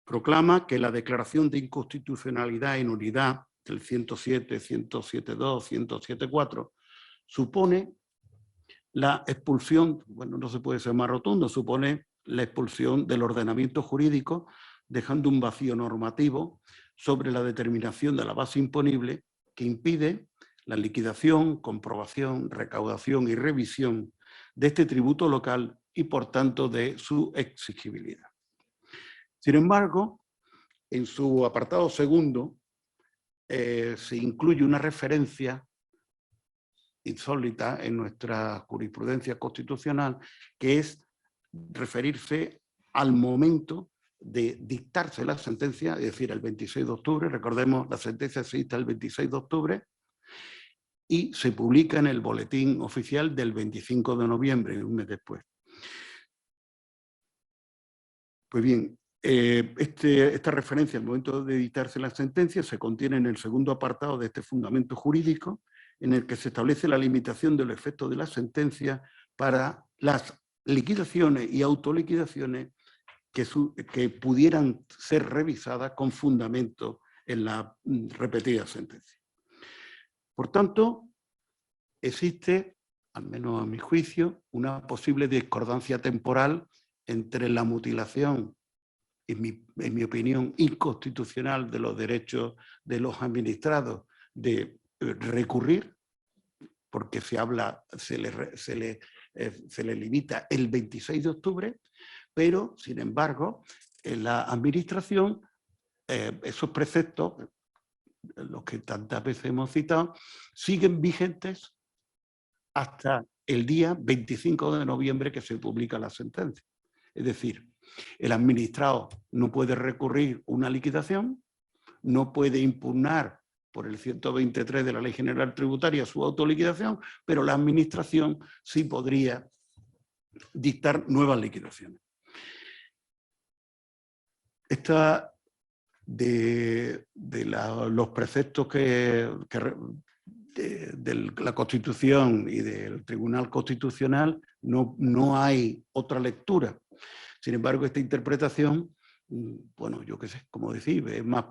Speaker 3: proclama que la declaración de inconstitucionalidad en unidad del 107, 107.2, 107.4 supone la expulsión, bueno, no se puede ser más rotundo, supone la expulsión del ordenamiento jurídico, dejando un vacío normativo sobre la determinación de la base imponible que impide la liquidación, comprobación, recaudación y revisión de este tributo local y, por tanto, de su exigibilidad. Sin embargo, en su apartado segundo se incluye una referencia insólita en nuestra jurisprudencia constitucional, que es referirse al momento de dictarse la sentencia, es decir, el 26 de octubre, recordemos, la sentencia se dicta el 26 de octubre, y se publica en el boletín oficial del 25 de noviembre, un mes después. Pues bien, esta referencia al momento de dictarse la sentencia se contiene en el segundo apartado de este fundamento jurídico, en el que se establece la limitación del efecto de la sentencia para las liquidaciones y autoliquidaciones que pudieran ser revisadas con fundamento en la repetida sentencia. Por tanto, existe, al menos a mi juicio, una posible discordancia temporal entre la mutilación, en mi opinión, inconstitucional de los derechos de los administrados de recurrir, porque se le limita el 26 de octubre, pero, sin embargo, en la administración, esos preceptos, los que tantas veces hemos citado, siguen vigentes hasta el día 25 de noviembre que se publica la sentencia. Es decir, el administrado no puede recurrir una liquidación, no puede impugnar por el 123 de la Ley General Tributaria su autoliquidación, pero la administración sí podría dictar nuevas liquidaciones. Esta los preceptos de la Constitución y del Tribunal Constitucional no hay otra lectura. Sin embargo, esta interpretación, bueno, yo qué sé, como decir, es más,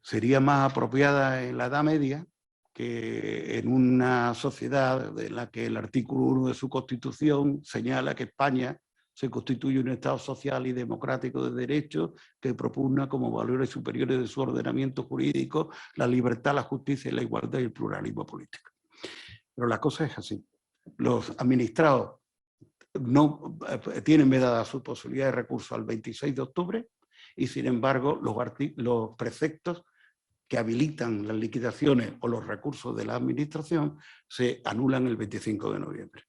Speaker 3: sería más apropiada en la Edad Media que en una sociedad en la que el artículo 1 de su Constitución señala que España se constituye un Estado social y democrático de derecho que propugna como valores superiores de su ordenamiento jurídico la libertad, la justicia, la igualdad y el pluralismo político. Pero la cosa es así. Los administrados no tienen vedada su posibilidad de recurso al 26 de octubre y, sin embargo, los preceptos que habilitan las liquidaciones o los recursos de la administración se anulan el 25 de noviembre.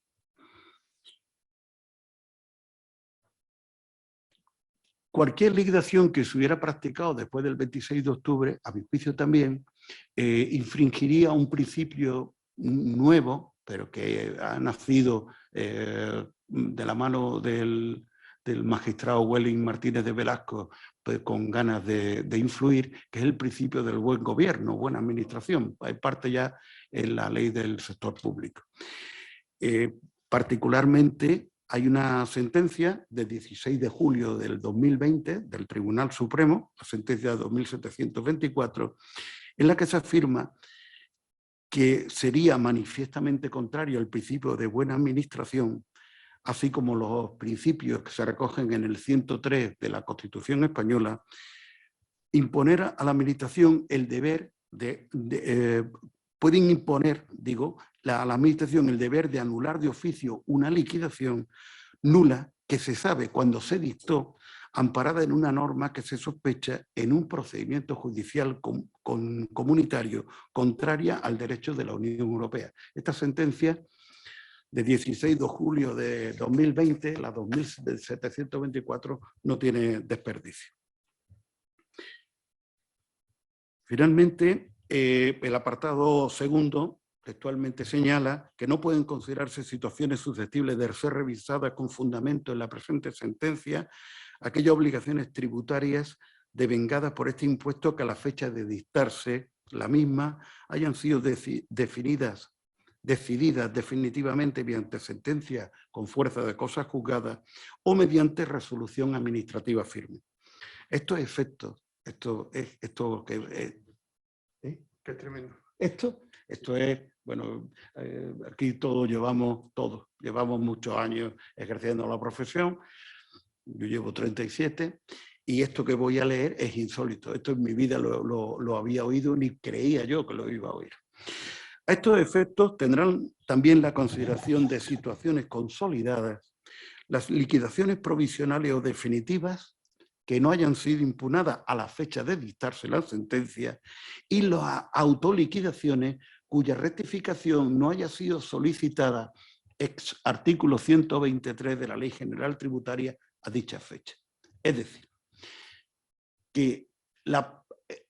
Speaker 3: Cualquier liquidación que se hubiera practicado después del 26 de octubre, a mi juicio también, infringiría un principio nuevo, pero que ha nacido de la mano del magistrado Welling Martínez de Velasco, pues, con ganas de influir, que es el principio del buen gobierno, buena administración. Hay parte ya en la ley del sector público. Particularmente, hay una sentencia de 16 de julio del 2020 del Tribunal Supremo, la sentencia de 2724, en la que se afirma que sería manifiestamente contrario al principio de buena administración, así como los principios que se recogen en el 103 de la Constitución Española, imponer a la administración el deber pueden imponer, a la administración el deber de anular de oficio una liquidación nula que se sabe cuando se dictó amparada en una norma que se sospecha en un procedimiento judicial comunitario contraria al derecho de la Unión Europea. Esta sentencia de 16 de julio de 2020, la 2724, no tiene desperdicio. Finalmente, el apartado segundo textualmente señala que no pueden considerarse situaciones susceptibles de ser revisadas con fundamento en la presente sentencia aquellas obligaciones tributarias devengadas por este impuesto que a la fecha de dictarse la misma hayan sido decididas definitivamente mediante sentencia con fuerza de cosas juzgadas o mediante resolución administrativa firme. Estos efectos, qué tremendo. Esto es, bueno, aquí todos llevamos muchos años ejerciendo la profesión. Yo llevo 37 y esto que voy a leer es insólito. Esto en mi vida lo había oído ni creía yo que lo iba a oír. A estos efectos tendrán también la consideración de situaciones consolidadas, las liquidaciones provisionales o definitivas que no hayan sido impugnadas a la fecha de dictarse la sentencia y las autoliquidaciones cuya rectificación no haya sido solicitada ex artículo 123 de la Ley General Tributaria a dicha fecha. Es decir, que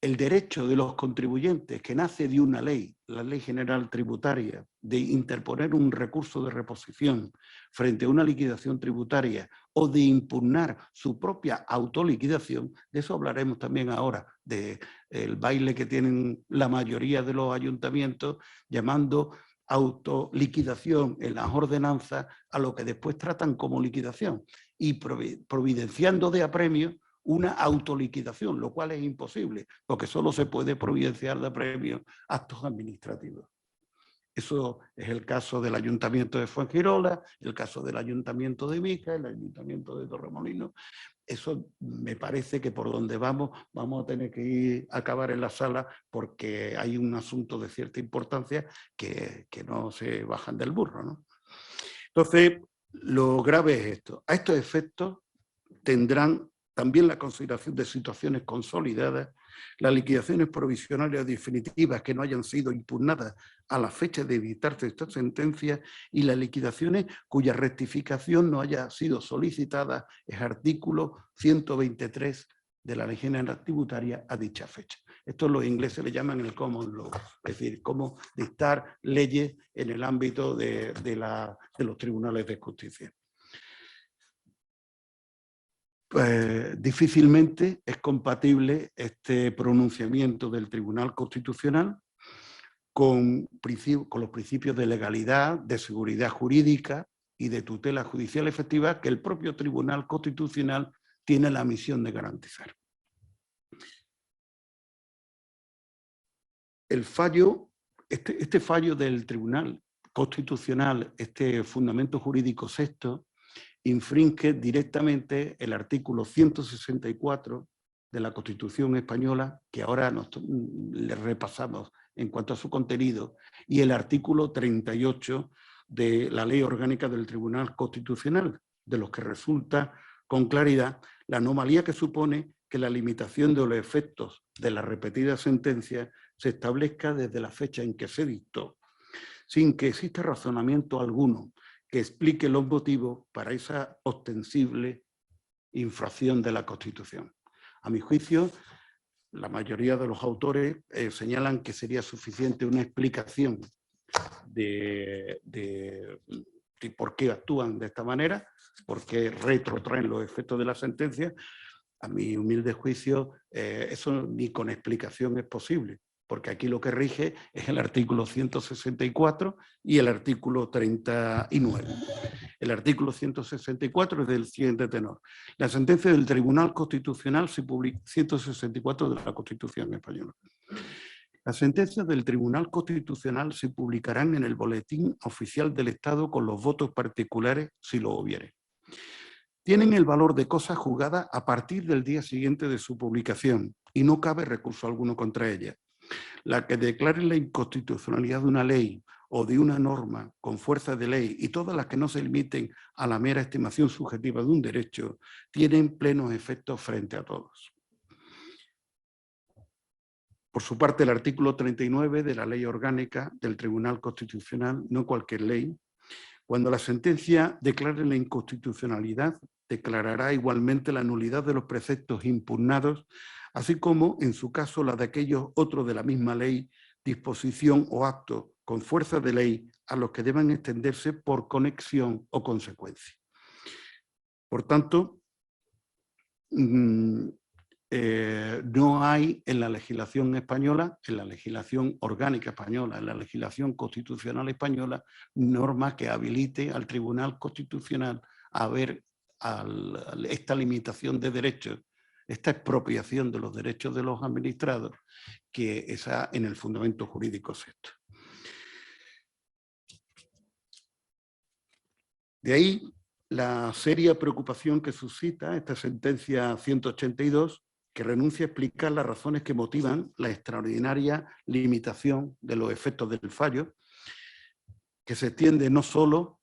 Speaker 3: el derecho de los contribuyentes que nace de una ley, la Ley General Tributaria, de interponer un recurso de reposición frente a una liquidación tributaria o de impugnar su propia autoliquidación, de eso hablaremos también ahora, del baile que tienen la mayoría de los ayuntamientos llamando autoliquidación en las ordenanzas a lo que después tratan como liquidación y providenciando de apremio una autoliquidación, lo cual es imposible, porque solo se puede providenciar de apremio actos administrativos. Eso es el caso del Ayuntamiento de Fuengirola, el caso del Ayuntamiento de Mica, el Ayuntamiento de Torremolinos. Eso me parece que por donde vamos a tener que ir a acabar en la sala porque hay un asunto de cierta importancia que no se bajan del burro, ¿no? Entonces, lo grave es esto. A estos efectos tendrán también la consideración de situaciones consolidadas, las liquidaciones provisionales o definitivas que no hayan sido impugnadas a la fecha de dictarse esta sentencia y las liquidaciones cuya rectificación no haya sido solicitada, es artículo 123 de la Ley General Tributaria a dicha fecha. Esto los ingleses le llaman el common law, es decir, cómo dictar leyes en el ámbito de los tribunales de justicia. Pues difícilmente es compatible este pronunciamiento del Tribunal Constitucional con los principios de legalidad, de seguridad jurídica y de tutela judicial efectiva que el propio Tribunal Constitucional tiene la misión de garantizar. El fallo, este fallo del Tribunal Constitucional, este fundamento jurídico sexto, infringe directamente el artículo 164 de la Constitución española, que ahora le repasamos en cuanto a su contenido, y el artículo 38 de la Ley Orgánica del Tribunal Constitucional, de los que resulta con claridad la anomalía que supone que la limitación de los efectos de las repetidas sentencias se establezca desde la fecha en que se dictó, sin que exista razonamiento alguno que explique los motivos para esa ostensible infracción de la Constitución. A mi juicio, la mayoría de los autores señalan que sería suficiente una explicación de por qué actúan de esta manera, por qué retrotraen los efectos de la sentencia. A mi humilde juicio, eso ni con explicación es posible, porque aquí lo que rige es el artículo 164 y el artículo 39. El artículo 164 es del siguiente tenor. La sentencia del Tribunal Constitucional se publica, 164 de la Constitución española. Las sentencias del Tribunal Constitucional se publicarán en el Boletín Oficial del Estado con los votos particulares, si lo hubiere. Tienen el valor de cosa juzgada a partir del día siguiente de su publicación y no cabe recurso alguno contra ella. La que declare la inconstitucionalidad de una ley o de una norma con fuerza de ley y todas las que no se limiten a la mera estimación subjetiva de un derecho, tienen plenos efectos frente a todos. Por su parte, el artículo 39 de la Ley Orgánica del Tribunal Constitucional, no cualquier ley, cuando la sentencia declare la inconstitucionalidad, declarará igualmente la nulidad de los preceptos impugnados, así como, en su caso, la de aquellos otros de la misma ley, disposición o acto con fuerza de ley a los que deban extenderse por conexión o consecuencia. Por tanto, no hay en la legislación española, en la legislación orgánica española, en la legislación constitucional española, norma que habilite al Tribunal Constitucional a ver esta limitación de derechos, esta expropiación de los derechos de los administrados, que está en el fundamento jurídico sexto. De ahí la seria preocupación que suscita esta sentencia 182, que renuncia a explicar las razones que motivan la extraordinaria limitación de los efectos del fallo, que se extiende no solo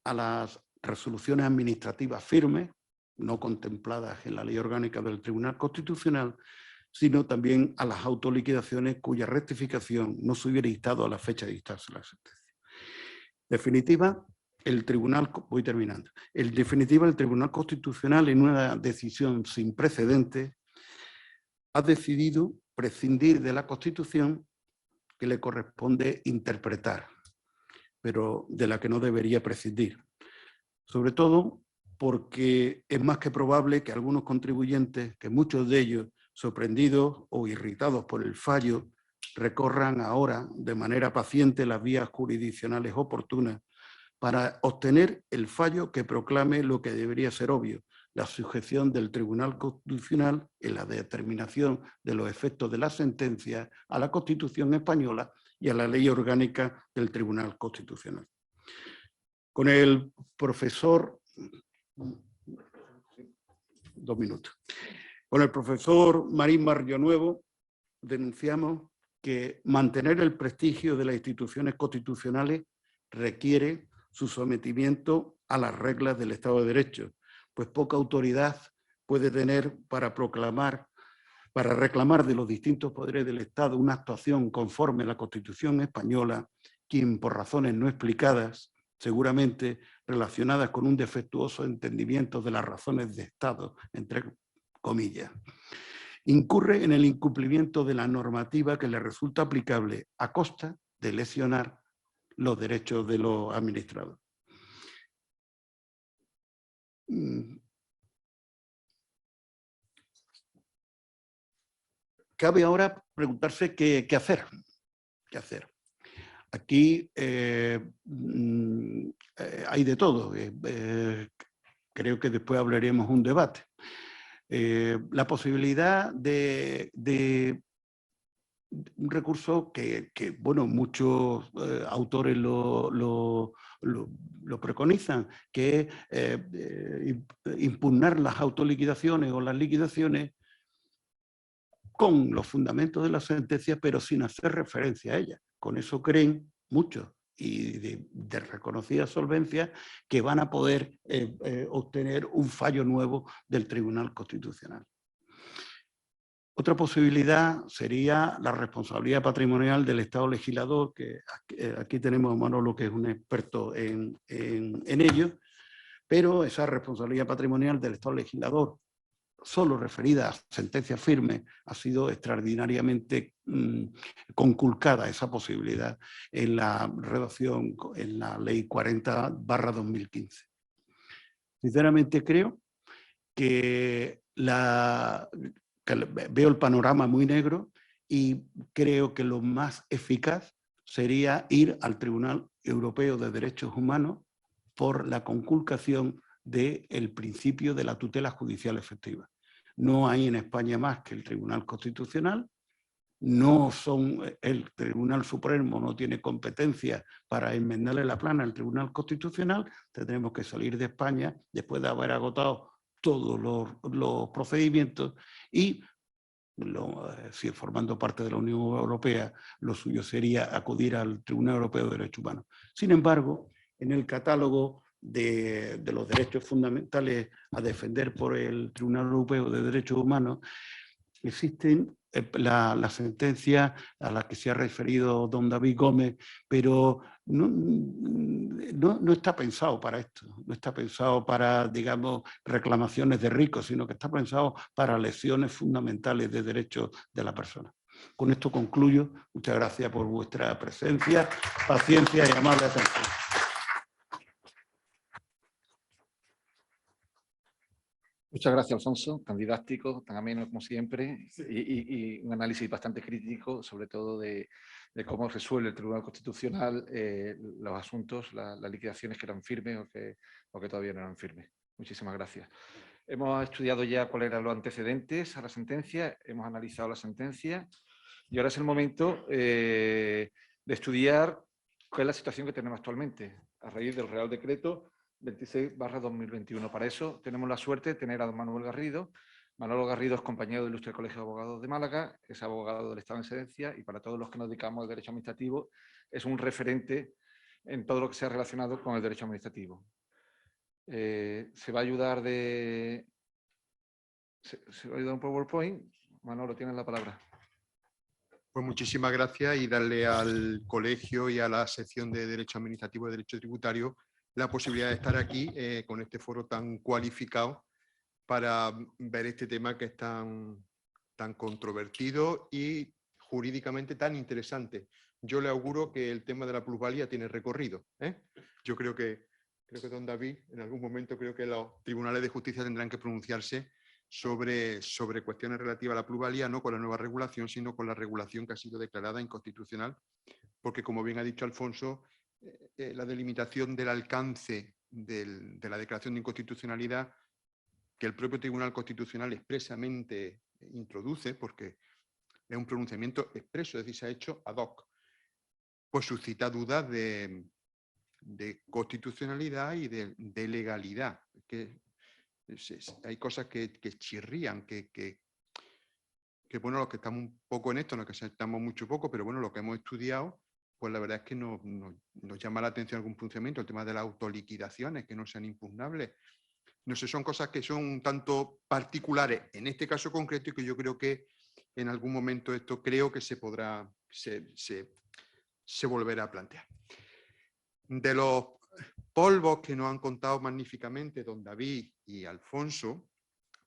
Speaker 3: a las resoluciones administrativas firmes, no contempladas en la Ley Orgánica del Tribunal Constitucional, sino también a las autoliquidaciones cuya rectificación no se hubiera instado a la fecha de dictarse la sentencia. En definitiva, el Tribunal Constitucional, en una decisión sin precedentes, ha decidido prescindir de la Constitución que le corresponde interpretar, pero de la que no debería prescindir. Sobre todo porque es más que probable que algunos contribuyentes, que muchos de ellos sorprendidos o irritados por el fallo, recorran ahora de manera paciente las vías jurisdiccionales oportunas para obtener el fallo que proclame lo que debería ser obvio, la sujeción del Tribunal Constitucional en la determinación de los efectos de la sentencia a la Constitución española y a la Ley Orgánica del Tribunal Constitucional. Con el profesor... 2 minutos. Con el profesor Marín Barrionuevo denunciamos que mantener el prestigio de las instituciones constitucionales requiere su sometimiento a las reglas del Estado de Derecho, pues poca autoridad puede tener para reclamar de los distintos poderes del Estado una actuación conforme a la Constitución española, quien por razones no explicadas, seguramente relacionadas con un defectuoso entendimiento de las razones de Estado, entre comillas, incurre en el incumplimiento de la normativa que le resulta aplicable a costa de lesionar los derechos de los administrados. Cabe ahora preguntarse qué hacer. ¿Qué hacer? Aquí hay de todo. Creo que después hablaremos un debate. La posibilidad de un recurso que bueno, muchos autores lo preconizan, que es impugnar las autoliquidaciones o las liquidaciones con los fundamentos de la sentencia, pero sin hacer referencia a ellas. Con eso creen muchos, y de reconocida solvencia, que van a poder obtener un fallo nuevo del Tribunal Constitucional. Otra posibilidad sería la responsabilidad patrimonial del Estado legislador, que aquí tenemos a Manolo, que es un experto en ello, pero esa responsabilidad patrimonial del Estado legislador, solo referida a sentencias firmes, ha sido extraordinariamente conculcada esa posibilidad en la redacción, en la Ley 40/2015. Sinceramente creo que veo el panorama muy negro y creo que lo más eficaz sería ir al Tribunal Europeo de Derechos Humanos por la conculcación del principio de la tutela judicial efectiva. No hay en España más que el Tribunal Constitucional, el Tribunal Supremo no tiene competencia para enmendarle la plana al Tribunal Constitucional, tendremos que salir de España después de haber agotado todos los procedimientos y si formando parte de la Unión Europea, lo suyo sería acudir al Tribunal Europeo de Derechos Humanos. Sin embargo, en el catálogo de los derechos fundamentales a defender por el Tribunal Europeo de Derechos Humanos, existen la sentencia a la que se ha referido don David Gómez, pero no está pensado para esto, no está pensado para, digamos, reclamaciones de ricos, sino que está pensado para lecciones fundamentales de derechos de la persona. Con esto concluyo. Muchas gracias por vuestra presencia, paciencia y amable atención.
Speaker 1: Muchas gracias, Alfonso, tan didáctico, tan ameno como siempre, y un análisis bastante crítico, sobre todo de cómo resuelve el Tribunal Constitucional los asuntos, las liquidaciones que eran firmes o que todavía no eran firmes. Muchísimas gracias. Hemos estudiado ya cuáles eran los antecedentes a la sentencia, hemos analizado la sentencia y ahora es el momento de estudiar cuál es la situación que tenemos actualmente a raíz del Real Decreto 26/2021. Para eso tenemos la suerte de tener a don Manuel Garrido. Manolo Garrido es compañero del Ilustre Colegio de Abogados de Málaga, es abogado del Estado en excedencia y para todos los que nos dedicamos al derecho administrativo es un referente en todo lo que sea relacionado con el derecho administrativo. Se va a ayudar de... ¿Se va a ayudar un PowerPoint? Manolo, tienes la palabra.
Speaker 4: Pues muchísimas gracias y darle al colegio y a la sección de Derecho Administrativo y Derecho Tributario la posibilidad de estar aquí con este foro tan cualificado para ver este tema que es tan controvertido y jurídicamente tan interesante. Yo le auguro que el tema de la plusvalía tiene recorrido. Yo creo que don David, en algún momento creo que los tribunales de justicia tendrán que pronunciarse sobre cuestiones relativas a la plusvalía, no con la nueva regulación, sino con la regulación que ha sido declarada inconstitucional, porque como bien ha dicho Alfonso, la delimitación del alcance de la declaración de inconstitucionalidad que el propio Tribunal Constitucional expresamente introduce, porque es un pronunciamiento expreso, es decir, se ha hecho ad hoc, pues suscita dudas de constitucionalidad y de legalidad. Que hay cosas que chirrían, que bueno, los que estamos un poco en esto, no que estamos mucho poco, pero bueno, lo que hemos estudiado, pues la verdad es que nos llama la atención algún pronunciamiento, el tema de las autoliquidaciones, que no sean impugnables. No sé, son cosas que son un tanto particulares en este caso concreto y que yo creo que en algún momento esto creo que se podrá, se volverá a plantear. De los polvos que nos han contado magníficamente don David y Alfonso,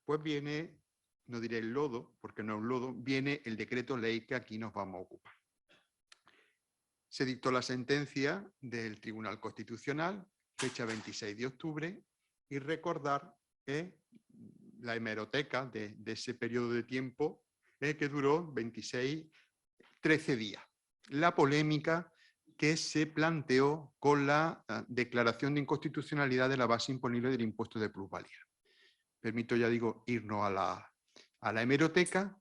Speaker 4: pues viene, no diré el lodo, porque no es un lodo, viene el decreto ley que aquí nos vamos a ocupar. Se dictó la sentencia del Tribunal Constitucional, fecha 26 de octubre, y recordar la hemeroteca de ese periodo de tiempo que duró 13 días. La polémica que se planteó con la declaración de inconstitucionalidad de la base imponible del impuesto de plusvalía. Permito, ya digo, irnos a la hemeroteca,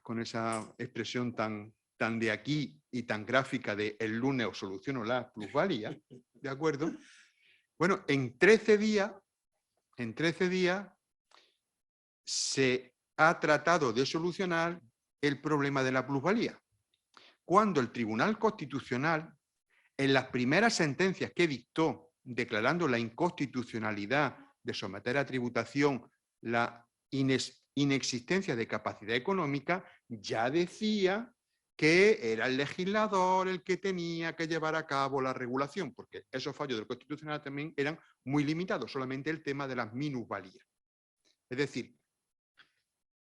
Speaker 4: con esa expresión tan de aquí y tan gráfica de el lunes os soluciono la plusvalía, ¿de acuerdo? Bueno, en 13 días se ha tratado de solucionar el problema de la plusvalía. Cuando el Tribunal Constitucional, en las primeras sentencias que dictó, declarando la inconstitucionalidad de someter a tributación la inexistencia de capacidad económica, ya decía que era el legislador el que tenía que llevar a cabo la regulación, porque esos fallos del Constitucional también eran muy limitados, solamente el tema de las minusvalías. Es decir,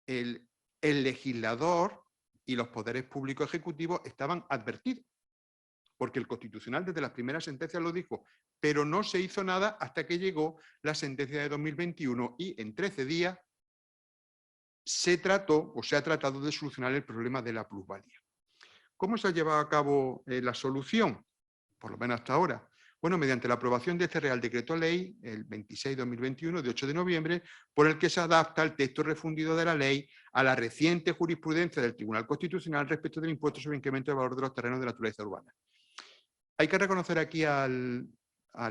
Speaker 4: el legislador y los poderes públicos ejecutivos estaban advertidos, porque el Constitucional desde las primeras sentencias lo dijo, pero no se hizo nada hasta que llegó la sentencia de 2021 y en 13 días se trató o se ha tratado de solucionar el problema de la plusvalía. ¿Cómo se ha llevado a cabo la solución? Por lo menos hasta ahora. Bueno, mediante la aprobación de este Real Decreto Ley, el 26/2021, de 8 de noviembre, por el que se adapta el texto refundido de la ley a la reciente jurisprudencia del Tribunal Constitucional respecto del impuesto sobre incremento de valor de los terrenos de naturaleza urbana. Hay que reconocer aquí al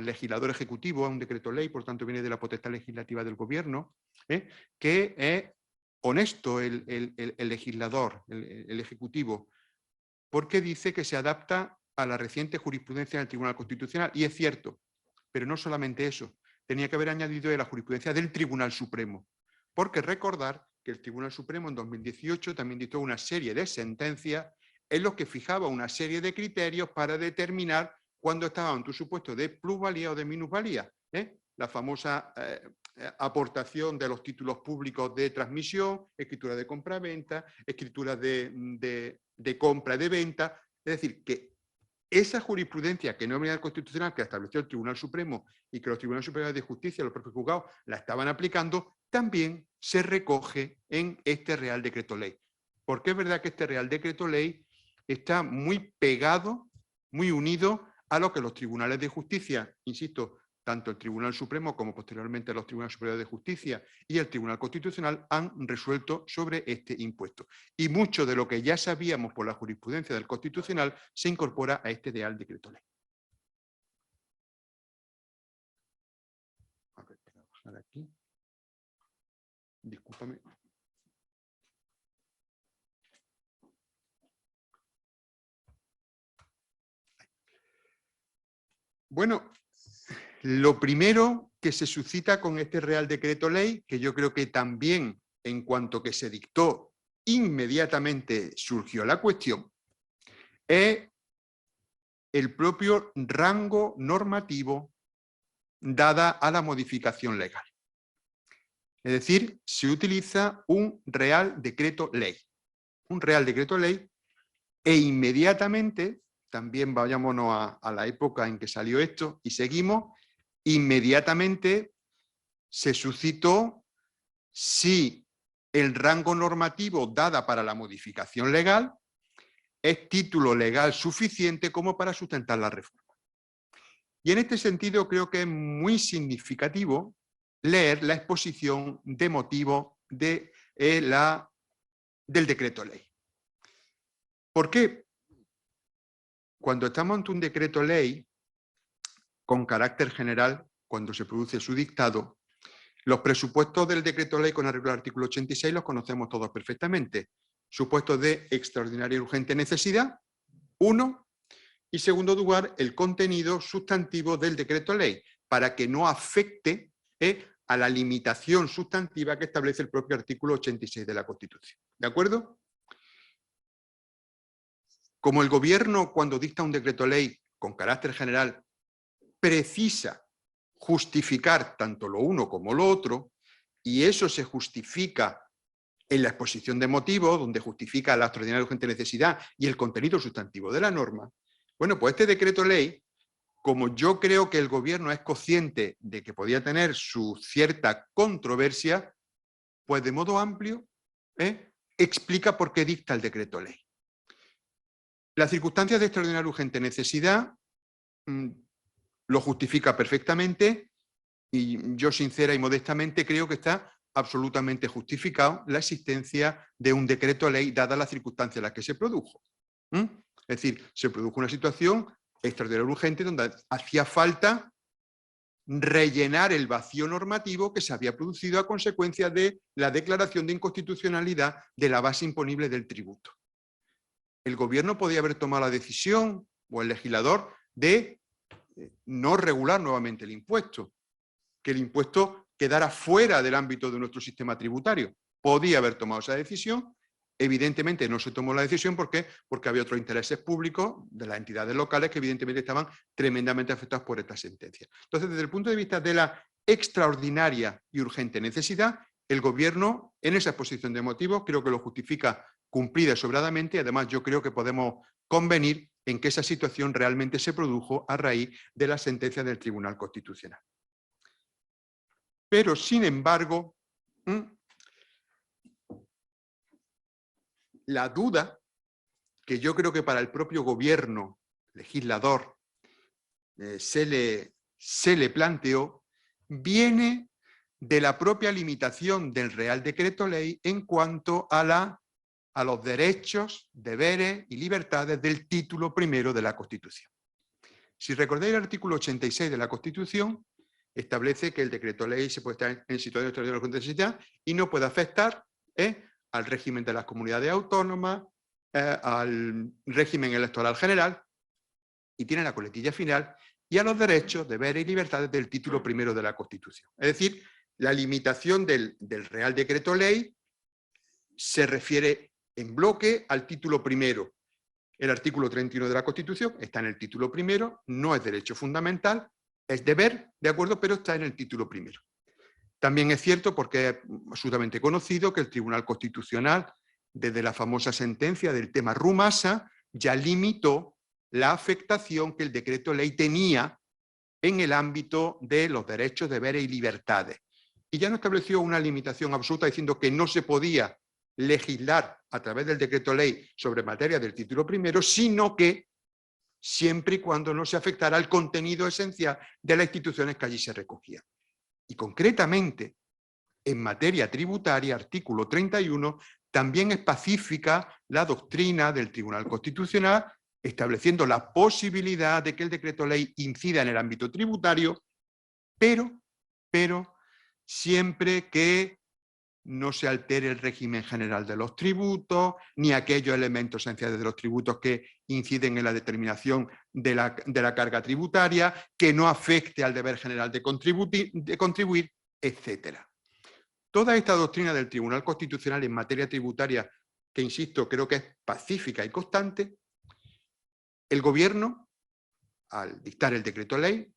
Speaker 4: legislador ejecutivo, a un decreto ley, por tanto viene de la potestad legislativa del gobierno, que honesto el legislador, el Ejecutivo, porque dice que se adapta a la reciente jurisprudencia del Tribunal Constitucional, y es cierto, pero no solamente eso, tenía que haber añadido la jurisprudencia del Tribunal Supremo, porque recordar que el Tribunal Supremo en 2018 también dictó una serie de sentencias en los que fijaba una serie de criterios para determinar cuándo estaba en tu supuesto de plusvalía o de minusvalía. La famosa aportación de los títulos públicos de transmisión, escritura de compra-venta, escritura de compra y de venta. Es decir, que esa jurisprudencia que no venía del Constitucional, que estableció el Tribunal Supremo y que los Tribunales Superiores de Justicia, los propios juzgados, la estaban aplicando, también se recoge en este Real Decreto Ley. Porque es verdad que este Real Decreto Ley está muy pegado, muy unido a lo que los tribunales de justicia, insisto, tanto el Tribunal Supremo como posteriormente los Tribunales Superiores de Justicia y el Tribunal Constitucional han resuelto sobre este impuesto. Y mucho de lo que ya sabíamos por la jurisprudencia del Constitucional se incorpora a este Real Decreto Ley. A ver, voy a pasar aquí. Discúlpame. Bueno, lo primero que se suscita con este Real Decreto Ley, que yo creo que también en cuanto que se dictó inmediatamente surgió la cuestión, es el propio rango normativo dada a la modificación legal. Es decir, se utiliza un Real Decreto Ley. Un Real Decreto Ley e inmediatamente, también vayámonos a la época en que salió esto y seguimos, inmediatamente se suscitó si el rango normativo dada para la modificación legal es título legal suficiente como para sustentar la reforma. Y en este sentido creo que es muy significativo leer la exposición de motivos del decreto ley. ¿Por qué? Cuando estamos ante un decreto ley con carácter general, cuando se produce su dictado, los presupuestos del decreto ley con arreglo al artículo 86 los conocemos todos perfectamente. Supuestos de extraordinaria y urgente necesidad, uno, y segundo lugar, el contenido sustantivo del decreto ley, para que no afecte a la limitación sustantiva que establece el propio artículo 86 de la Constitución. ¿De acuerdo? Como el gobierno, cuando dicta un decreto ley con carácter general, precisa justificar tanto lo uno como lo otro, y eso se justifica en la exposición de motivos, donde justifica la extraordinaria y urgente necesidad y el contenido sustantivo de la norma. Bueno, pues este decreto ley, como yo creo que el gobierno es consciente de que podía tener su cierta controversia, pues de modo amplio explica por qué dicta el decreto ley. Las circunstancias de extraordinaria y urgente necesidad lo justifica perfectamente y yo sincera y modestamente creo que está absolutamente justificado la existencia de un decreto ley dada la circunstancia en la que se produjo. Es decir, se produjo una situación extraordinaria y urgente donde hacía falta rellenar el vacío normativo que se había producido a consecuencia de la declaración de inconstitucionalidad de la base imponible del tributo. El gobierno podía haber tomado la decisión, o el legislador, de no regular nuevamente el impuesto, que el impuesto quedara fuera del ámbito de nuestro sistema tributario. Podía haber tomado esa decisión, evidentemente no se tomó la decisión, ¿por qué? Porque había otros intereses públicos de las entidades locales que evidentemente estaban tremendamente afectados por esta sentencia. Entonces, desde el punto de vista de la extraordinaria y urgente necesidad, el gobierno, en esa exposición de motivos, creo que lo justifica cumplida y sobradamente, y además yo creo que podemos convenir en que esa situación realmente se produjo a raíz de la sentencia del Tribunal Constitucional. Pero, sin embargo, la duda que yo creo que para el propio gobierno, legislador, se le planteó, viene de la propia limitación del Real Decreto Ley en cuanto a los derechos, deberes y libertades del título primero de la Constitución. Si recordáis el artículo 86 de la Constitución, establece que el decreto ley se puede estar en situación de extraordinaria necesidad y no puede afectar al régimen de las comunidades autónomas, al régimen electoral general, y tiene la coletilla final, y a los derechos, deberes y libertades del título primero de la Constitución. Es decir, la limitación del Real Decreto Ley se refiere en bloque al título primero. El artículo 31 de la Constitución está en el título primero, no es derecho fundamental, es deber, de acuerdo, pero está en el título primero. También es cierto, porque es absolutamente conocido, que el Tribunal Constitucional, desde la famosa sentencia del tema Rumasa, ya limitó la afectación que el decreto ley tenía en el ámbito de los derechos, deberes y libertades. Y ya no estableció una limitación absoluta diciendo que no se podía legislar a través del decreto ley sobre materia del título primero, sino que siempre y cuando no se afectara al contenido esencial de las instituciones que allí se recogían. Y concretamente, en materia tributaria, artículo 31, también es pacífica la doctrina del Tribunal Constitucional, estableciendo la posibilidad de que el decreto ley incida en el ámbito tributario, pero siempre que no se altere el régimen general de los tributos, ni aquellos elementos esenciales de los tributos que inciden en la determinación de la carga tributaria, que no afecte al deber general de contribuir, etc. Toda esta doctrina del Tribunal Constitucional en materia tributaria, que insisto, creo que es pacífica y constante, el Gobierno, al dictar el decreto ley,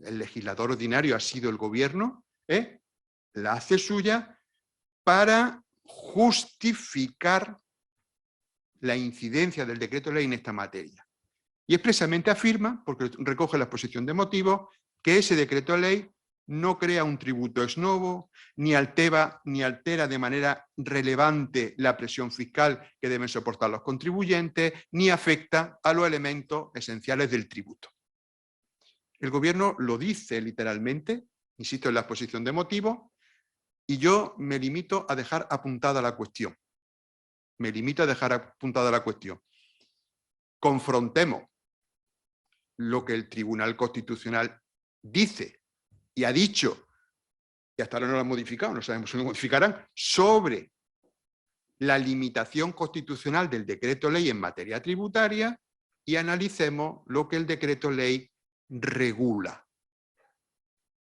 Speaker 4: el legislador ordinario ha sido el Gobierno, la hace suya para justificar la incidencia del decreto ley en esta materia. Y expresamente afirma, porque recoge la exposición de motivos, que ese decreto ley no crea un tributo ex novo, ni altera de manera relevante la presión fiscal que deben soportar los contribuyentes, ni afecta a los elementos esenciales del tributo. El Gobierno lo dice literalmente, insisto en la exposición de motivos, y yo me limito a dejar apuntada la cuestión. Confrontemos lo que el Tribunal Constitucional dice y ha dicho, y hasta ahora no lo han modificado, no sabemos si lo modificarán, sobre la limitación constitucional del decreto ley en materia tributaria, y analicemos lo que el decreto ley regula.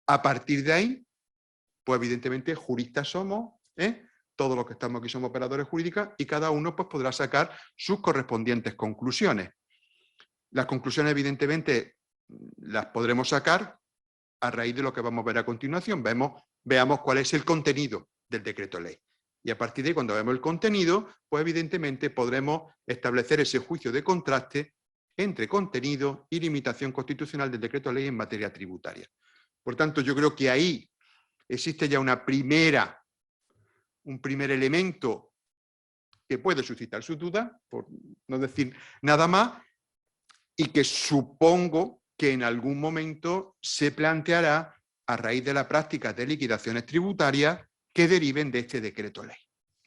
Speaker 4: A partir de ahí, pues evidentemente juristas somos, todos los que estamos aquí somos operadores jurídicos, y cada uno pues podrá sacar sus correspondientes conclusiones. Las conclusiones evidentemente las podremos sacar a raíz de lo que vamos a ver a continuación. Veamos cuál es el contenido del decreto ley. Y a partir de ahí, cuando vemos el contenido, pues evidentemente podremos establecer ese juicio de contraste entre contenido y limitación constitucional del decreto ley en materia tributaria. Por tanto, yo creo que ahí existe ya un primer elemento que puede suscitar su duda, por no decir nada más, y que supongo que en algún momento se planteará a raíz de la práctica de liquidaciones tributarias que deriven de este decreto ley.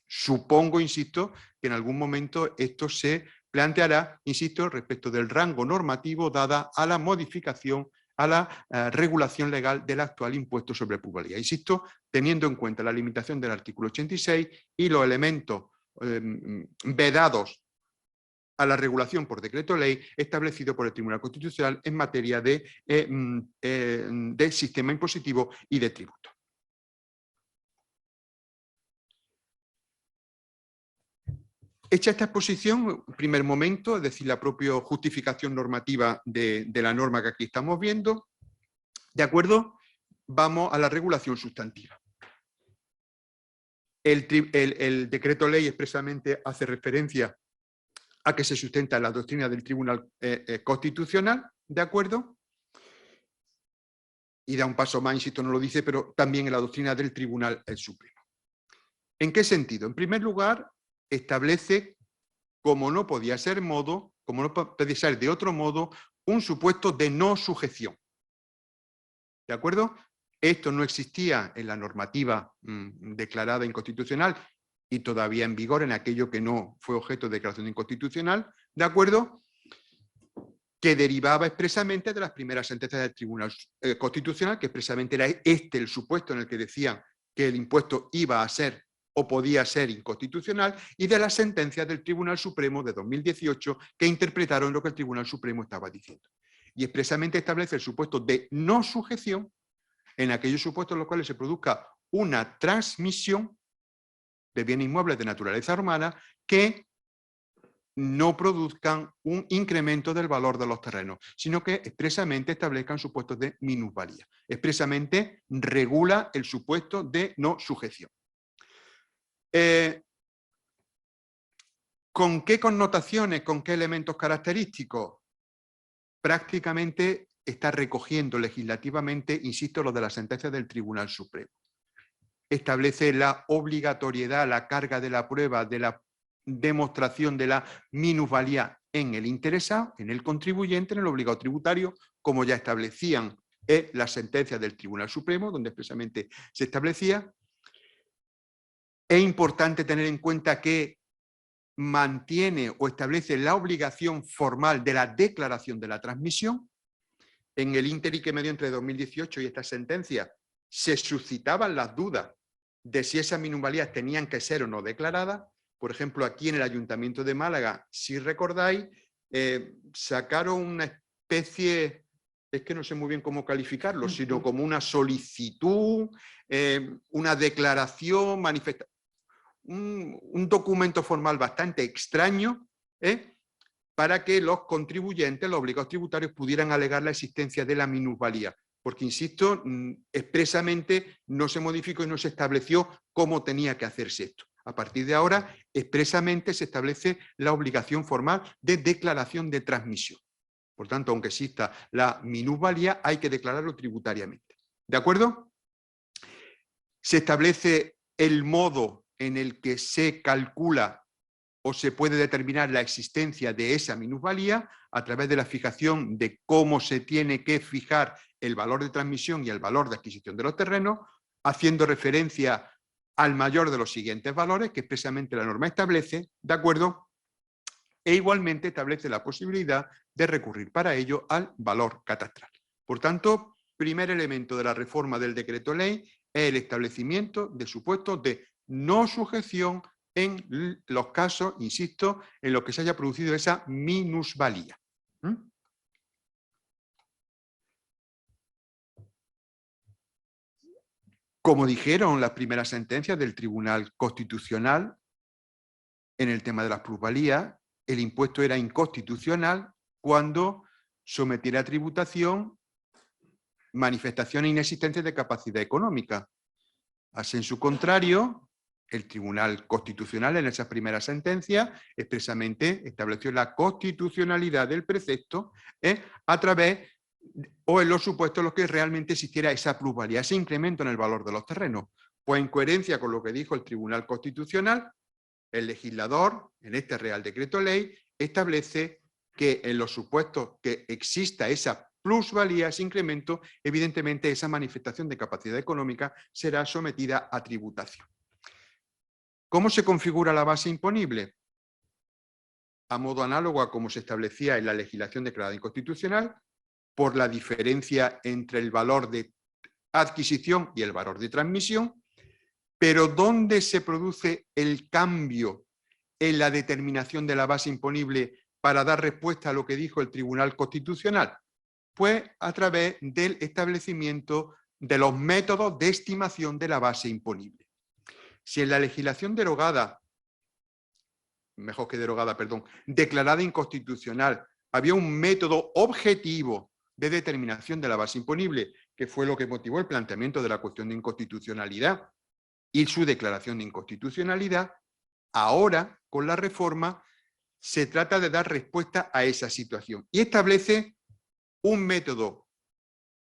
Speaker 4: Supongo, insisto, que en algún momento esto se planteará, insisto, respecto del rango normativo dada a la modificación, a la regulación legal del actual impuesto sobre plusvalía. Insisto, teniendo en cuenta la limitación del artículo 86 y los elementos vedados a la regulación por decreto ley establecido por el Tribunal Constitucional en materia de sistema impositivo y de tributo. Hecha esta exposición, en primer momento, es decir, la propia justificación normativa de la norma que aquí estamos viendo, ¿de acuerdo? Vamos a la regulación sustantiva. El decreto ley expresamente hace referencia a que se sustenta en la doctrina del Tribunal Constitucional, ¿de acuerdo? Y da un paso más, insisto, no lo dice, pero también en la doctrina del Tribunal Supremo. ¿En qué sentido? En primer lugar, establece, como no podía ser de otro modo, un supuesto de no sujeción. ¿De acuerdo? Esto no existía en la normativa declarada inconstitucional y todavía en vigor en aquello que no fue objeto de declaración inconstitucional, ¿de acuerdo? Que derivaba expresamente de las primeras sentencias del Tribunal Constitucional, que expresamente era el supuesto en el que decían que el impuesto iba a ser o podía ser inconstitucional, y de las sentencias del Tribunal Supremo de 2018 que interpretaron lo que el Tribunal Supremo estaba diciendo. Y expresamente establece el supuesto de no sujeción en aquellos supuestos en los cuales se produzca una transmisión de bienes inmuebles de naturaleza urbana que no produzcan un incremento del valor de los terrenos, sino que expresamente establezcan supuestos de minusvalía. Expresamente regula el supuesto de no sujeción. ¿Con qué connotaciones, con qué elementos característicos? Prácticamente está recogiendo legislativamente, insisto, lo de la sentencia del Tribunal Supremo. Establece la obligatoriedad, la carga de la prueba, de la demostración de la minusvalía en el interesado, en el contribuyente, en el obligado tributario, como ya establecían las sentencias del Tribunal Supremo, donde expresamente se establecía. Es importante tener en cuenta que mantiene o establece la obligación formal de la declaración de la transmisión. En el ínterin que medio entre 2018 y esta sentencia se suscitaban las dudas de si esas minusvalías tenían que ser o no declaradas. Por ejemplo, aquí en el Ayuntamiento de Málaga, si recordáis, sacaron una especie, es que no sé muy bien cómo calificarlo, sino como una solicitud, una declaración, un documento formal bastante extraño, para que los contribuyentes, los obligados tributarios, pudieran alegar la existencia de la minusvalía. Porque, insisto, expresamente no se modificó y no se estableció cómo tenía que hacerse esto. A partir de ahora, expresamente se establece la obligación formal de declaración de transmisión. Por tanto, aunque exista la minusvalía, hay que declararlo tributariamente. ¿De acuerdo? Se establece el modo en el que se calcula o se puede determinar la existencia de esa minusvalía a través de la fijación de cómo se tiene que fijar el valor de transmisión y el valor de adquisición de los terrenos, haciendo referencia al mayor de los siguientes valores que expresamente la norma establece, ¿de acuerdo? E igualmente establece la posibilidad de recurrir para ello al valor catastral. Por tanto, primer elemento de la reforma del decreto ley es el establecimiento de supuestos de no sujeción en los casos, insisto, en los que se haya producido esa minusvalía. Como dijeron las primeras sentencias del Tribunal Constitucional, en el tema de las plusvalías, el impuesto era inconstitucional cuando sometiera a tributación manifestaciones inexistentes de capacidad económica. Así, en su contrario, el Tribunal Constitucional en esa primera sentencia expresamente estableció la constitucionalidad del precepto a través o en los supuestos en los que realmente existiera esa plusvalía, ese incremento en el valor de los terrenos. Pues en coherencia con lo que dijo el Tribunal Constitucional, el legislador, en este Real Decreto Ley, establece que en los supuestos que exista esa plusvalía, ese incremento, evidentemente esa manifestación de capacidad económica será sometida a tributación. ¿Cómo se configura la base imponible? A modo análogo a como se establecía en la legislación declarada inconstitucional, por la diferencia entre el valor de adquisición y el valor de transmisión, pero ¿dónde se produce el cambio en la determinación de la base imponible para dar respuesta a lo que dijo el Tribunal Constitucional? Pues a través del establecimiento de los métodos de estimación de la base imponible. Si en la legislación derogada, declarada inconstitucional, había un método objetivo de determinación de la base imponible, que fue lo que motivó el planteamiento de la cuestión de inconstitucionalidad y su declaración de inconstitucionalidad, ahora, con la reforma, se trata de dar respuesta a esa situación y establece un método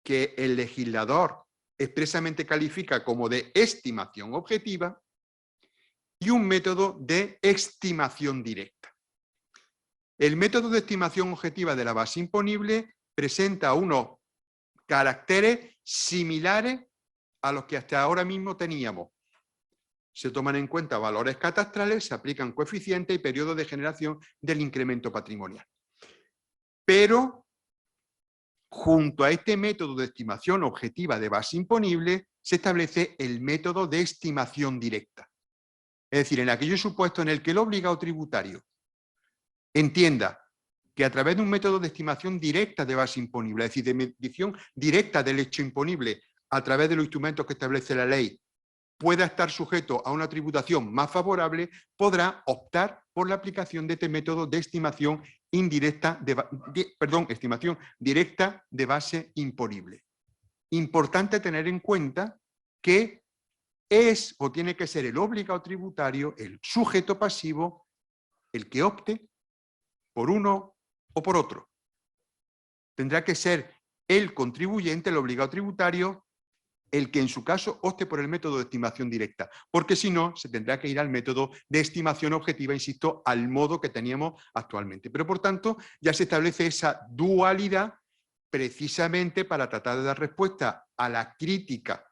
Speaker 4: que el legislador expresamente califica como de estimación objetiva y un método de estimación directa. El método de estimación objetiva de la base imponible presenta unos caracteres similares a los que hasta ahora mismo teníamos. Se toman en cuenta valores catastrales, se aplican coeficientes y periodos de generación del incremento patrimonial. Pero, junto a este método de estimación objetiva de base imponible, se establece el método de estimación directa. Es decir, en aquellos supuestos en el que el obligado tributario entienda que a través de un método de estimación directa de base imponible, es decir, de medición directa del hecho imponible a través de los instrumentos que establece la ley, pueda estar sujeto a una tributación más favorable, podrá optar por la aplicación de este método de estimación indirecta estimación directa de base imponible. Importante tener en cuenta que es o tiene que ser el obligado tributario, el sujeto pasivo, el que opte por uno o por otro. Tendrá que ser el contribuyente, el obligado tributario, el que en su caso opte por el método de estimación directa, porque si no, se tendrá que ir al método de estimación objetiva, insisto, al modo que teníamos actualmente. Pero por tanto, ya se establece esa dualidad precisamente para tratar de dar respuesta a la crítica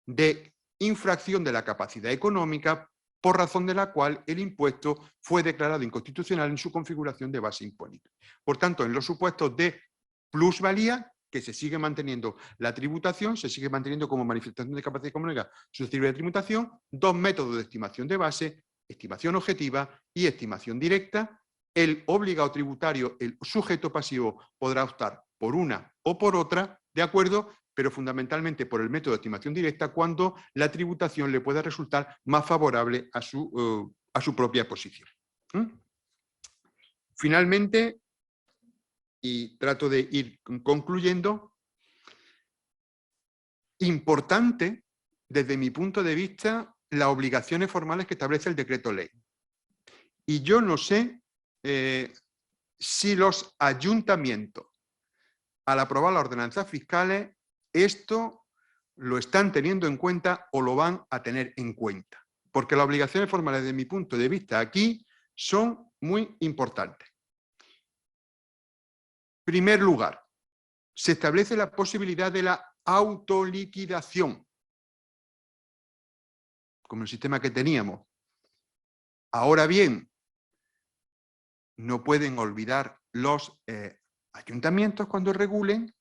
Speaker 4: de infracción de la capacidad económica, por razón de la cual el impuesto fue declarado inconstitucional en su configuración de base imponible. Por tanto, en los supuestos de plusvalía, que se sigue manteniendo la tributación, se sigue manteniendo como manifestación de capacidad económica susceptible de tributación, dos métodos de estimación de base, estimación objetiva y estimación directa. El obligado tributario, el sujeto pasivo, podrá optar por una o por otra, ¿de acuerdo?, pero fundamentalmente por el método de estimación directa cuando la tributación le pueda resultar más favorable a su propia posición. Finalmente, y trato de ir concluyendo, importante desde mi punto de vista las obligaciones formales que establece el decreto ley. Y yo no sé si los ayuntamientos, al aprobar las ordenanzas fiscales, esto lo están teniendo en cuenta o lo van a tener en cuenta. Porque las obligaciones formales, desde mi punto de vista, aquí son muy importantes. En primer lugar, se establece la posibilidad de la autoliquidación, como el sistema que teníamos. Ahora bien, no pueden olvidar los ayuntamientos cuando regulen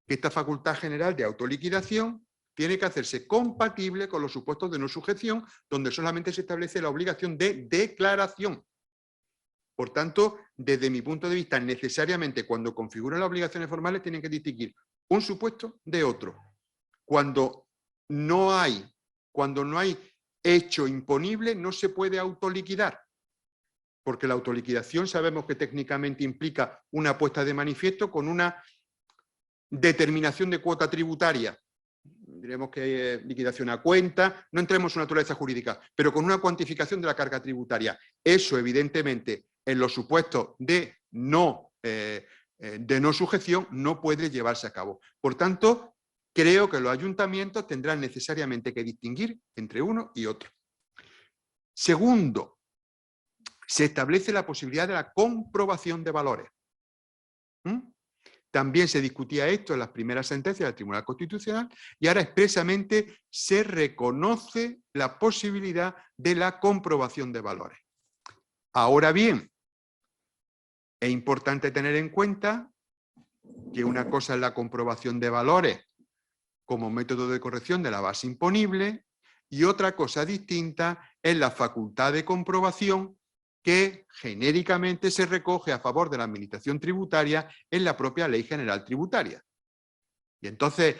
Speaker 4: que esta facultad general de autoliquidación tiene que hacerse compatible con los supuestos de no sujeción, donde solamente se establece la obligación de declaración. Por tanto, desde mi punto de vista, necesariamente cuando configuran las obligaciones formales tienen que distinguir un supuesto de otro. Cuando no hay hecho imponible, no se puede autoliquidar, porque la autoliquidación sabemos que técnicamente implica una puesta de manifiesto con una determinación de cuota tributaria. Diremos que hay liquidación a cuenta, no entremos en una naturaleza jurídica, pero con una cuantificación de la carga tributaria. Eso, evidentemente, en los supuestos de no sujeción, no puede llevarse a cabo. Por tanto, creo que los ayuntamientos tendrán necesariamente que distinguir entre uno y otro. Segundo, se establece la posibilidad de la comprobación de valores. También se discutía esto en las primeras sentencias del Tribunal Constitucional y ahora expresamente se reconoce la posibilidad de la comprobación de valores. Ahora bien, es importante tener en cuenta que una cosa es la comprobación de valores como método de corrección de la base imponible y otra cosa distinta es la facultad de comprobación que genéricamente se recoge a favor de la Administración tributaria en la propia Ley General Tributaria. Y entonces,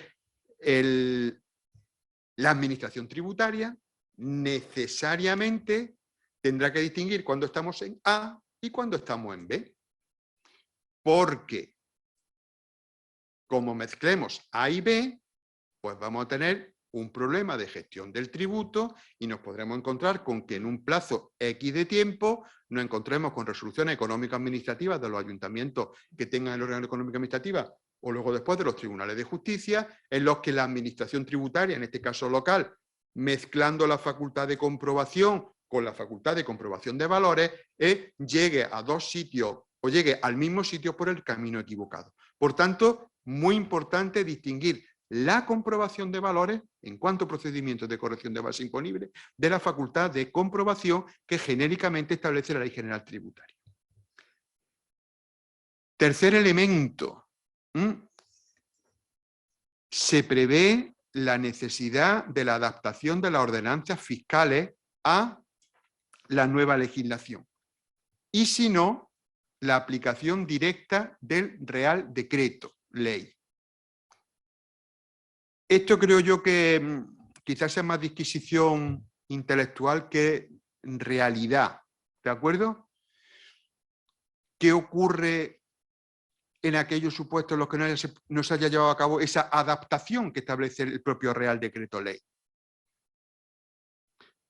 Speaker 4: la Administración tributaria necesariamente tendrá que distinguir cuando estamos en A y cuando estamos en B. Porque, como mezclemos A y B, pues vamos a tener un problema de gestión del tributo y nos podremos encontrar con que en un plazo X de tiempo nos encontremos con resoluciones económico-administrativas de los ayuntamientos que tengan el órgano económico-administrativa o luego después de los tribunales de justicia, en los que la administración tributaria, en este caso local, mezclando la facultad de comprobación con la facultad de comprobación de valores, llegue a dos sitios o llegue al mismo sitio por el camino equivocado. Por tanto, muy importante distinguir la comprobación de valores, en cuanto a procedimientos de corrección de base imponible, de la facultad de comprobación que genéricamente establece la Ley General Tributaria. Tercer elemento. Se prevé la necesidad de la adaptación de las ordenanzas fiscales a la nueva legislación. Y si no, la aplicación directa del Real Decreto Ley. Esto creo yo que quizás sea más disquisición intelectual que realidad, ¿de acuerdo? ¿Qué ocurre en aquellos supuestos en los que no se haya llevado a cabo esa adaptación que establece el propio Real Decreto Ley?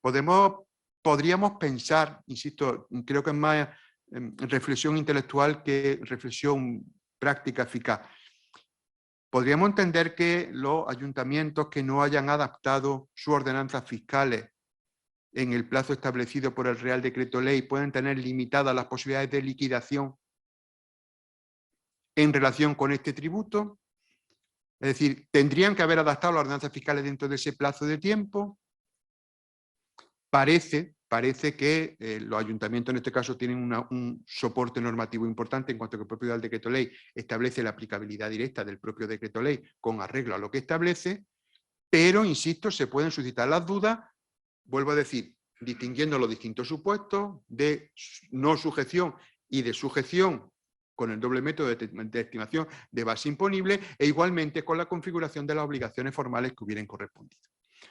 Speaker 4: Podríamos pensar, insisto, creo que es más reflexión intelectual que reflexión práctica eficaz. Podríamos entender que los ayuntamientos que no hayan adaptado sus ordenanzas fiscales en el plazo establecido por el Real Decreto Ley pueden tener limitadas las posibilidades de liquidación en relación con este tributo. Es decir, ¿tendrían que haber adaptado las ordenanzas fiscales dentro de ese plazo de tiempo? Parece que los ayuntamientos en este caso tienen un soporte normativo importante en cuanto que el propio Real Decreto Ley establece la aplicabilidad directa del propio Decreto Ley con arreglo a lo que establece, pero, insisto, se pueden suscitar las dudas, vuelvo a decir, distinguiendo los distintos supuestos de no sujeción y de sujeción con el doble método de estimación de base imponible e igualmente con la configuración de las obligaciones formales que hubieran correspondido.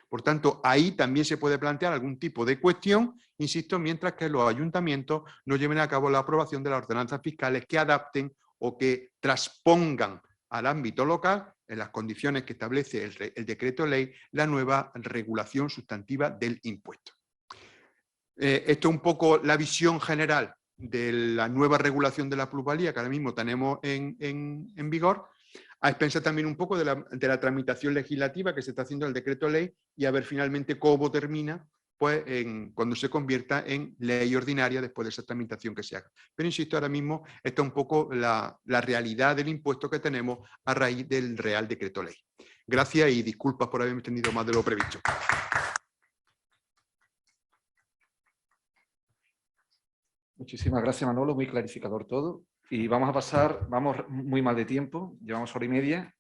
Speaker 4: Por tanto, ahí también se puede plantear algún tipo de cuestión, insisto, mientras que los ayuntamientos no lleven a cabo la aprobación de las ordenanzas fiscales que adapten o que transpongan al ámbito local, en las condiciones que establece el decreto ley, la nueva regulación sustantiva del impuesto. Esto es un poco la visión general de la nueva regulación de la plusvalía que ahora mismo tenemos en vigor, a expensas también un poco de la tramitación legislativa que se está haciendo el decreto ley y a ver finalmente cómo termina pues, cuando se convierta en ley ordinaria después de esa tramitación que se haga. Pero insisto, ahora mismo está un poco la realidad del impuesto que tenemos a raíz del Real Decreto Ley. Gracias y disculpas por haberme extendido más de lo previsto.
Speaker 1: Muchísimas gracias, Manolo, muy clarificador todo. Y vamos a pasar, vamos muy mal de tiempo, llevamos hora y media,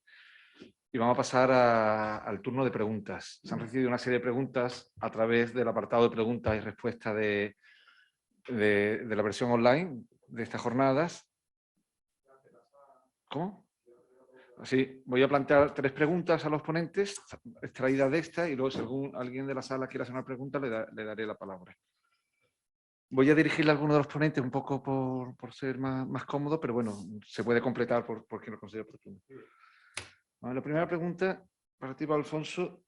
Speaker 1: y vamos a pasar al turno de preguntas. Se han recibido una serie de preguntas a través del apartado de preguntas y respuestas de la versión online de estas jornadas. ¿Cómo? Sí, voy a plantear 3 preguntas a los ponentes, extraídas de esta, y luego si alguien de la sala quiere hacer una pregunta, le daré la palabra. Voy a dirigirle a alguno de los ponentes un poco por ser más cómodo, pero bueno, se puede completar por quien lo considere oportuno. Bueno, la primera pregunta para ti, Alfonso,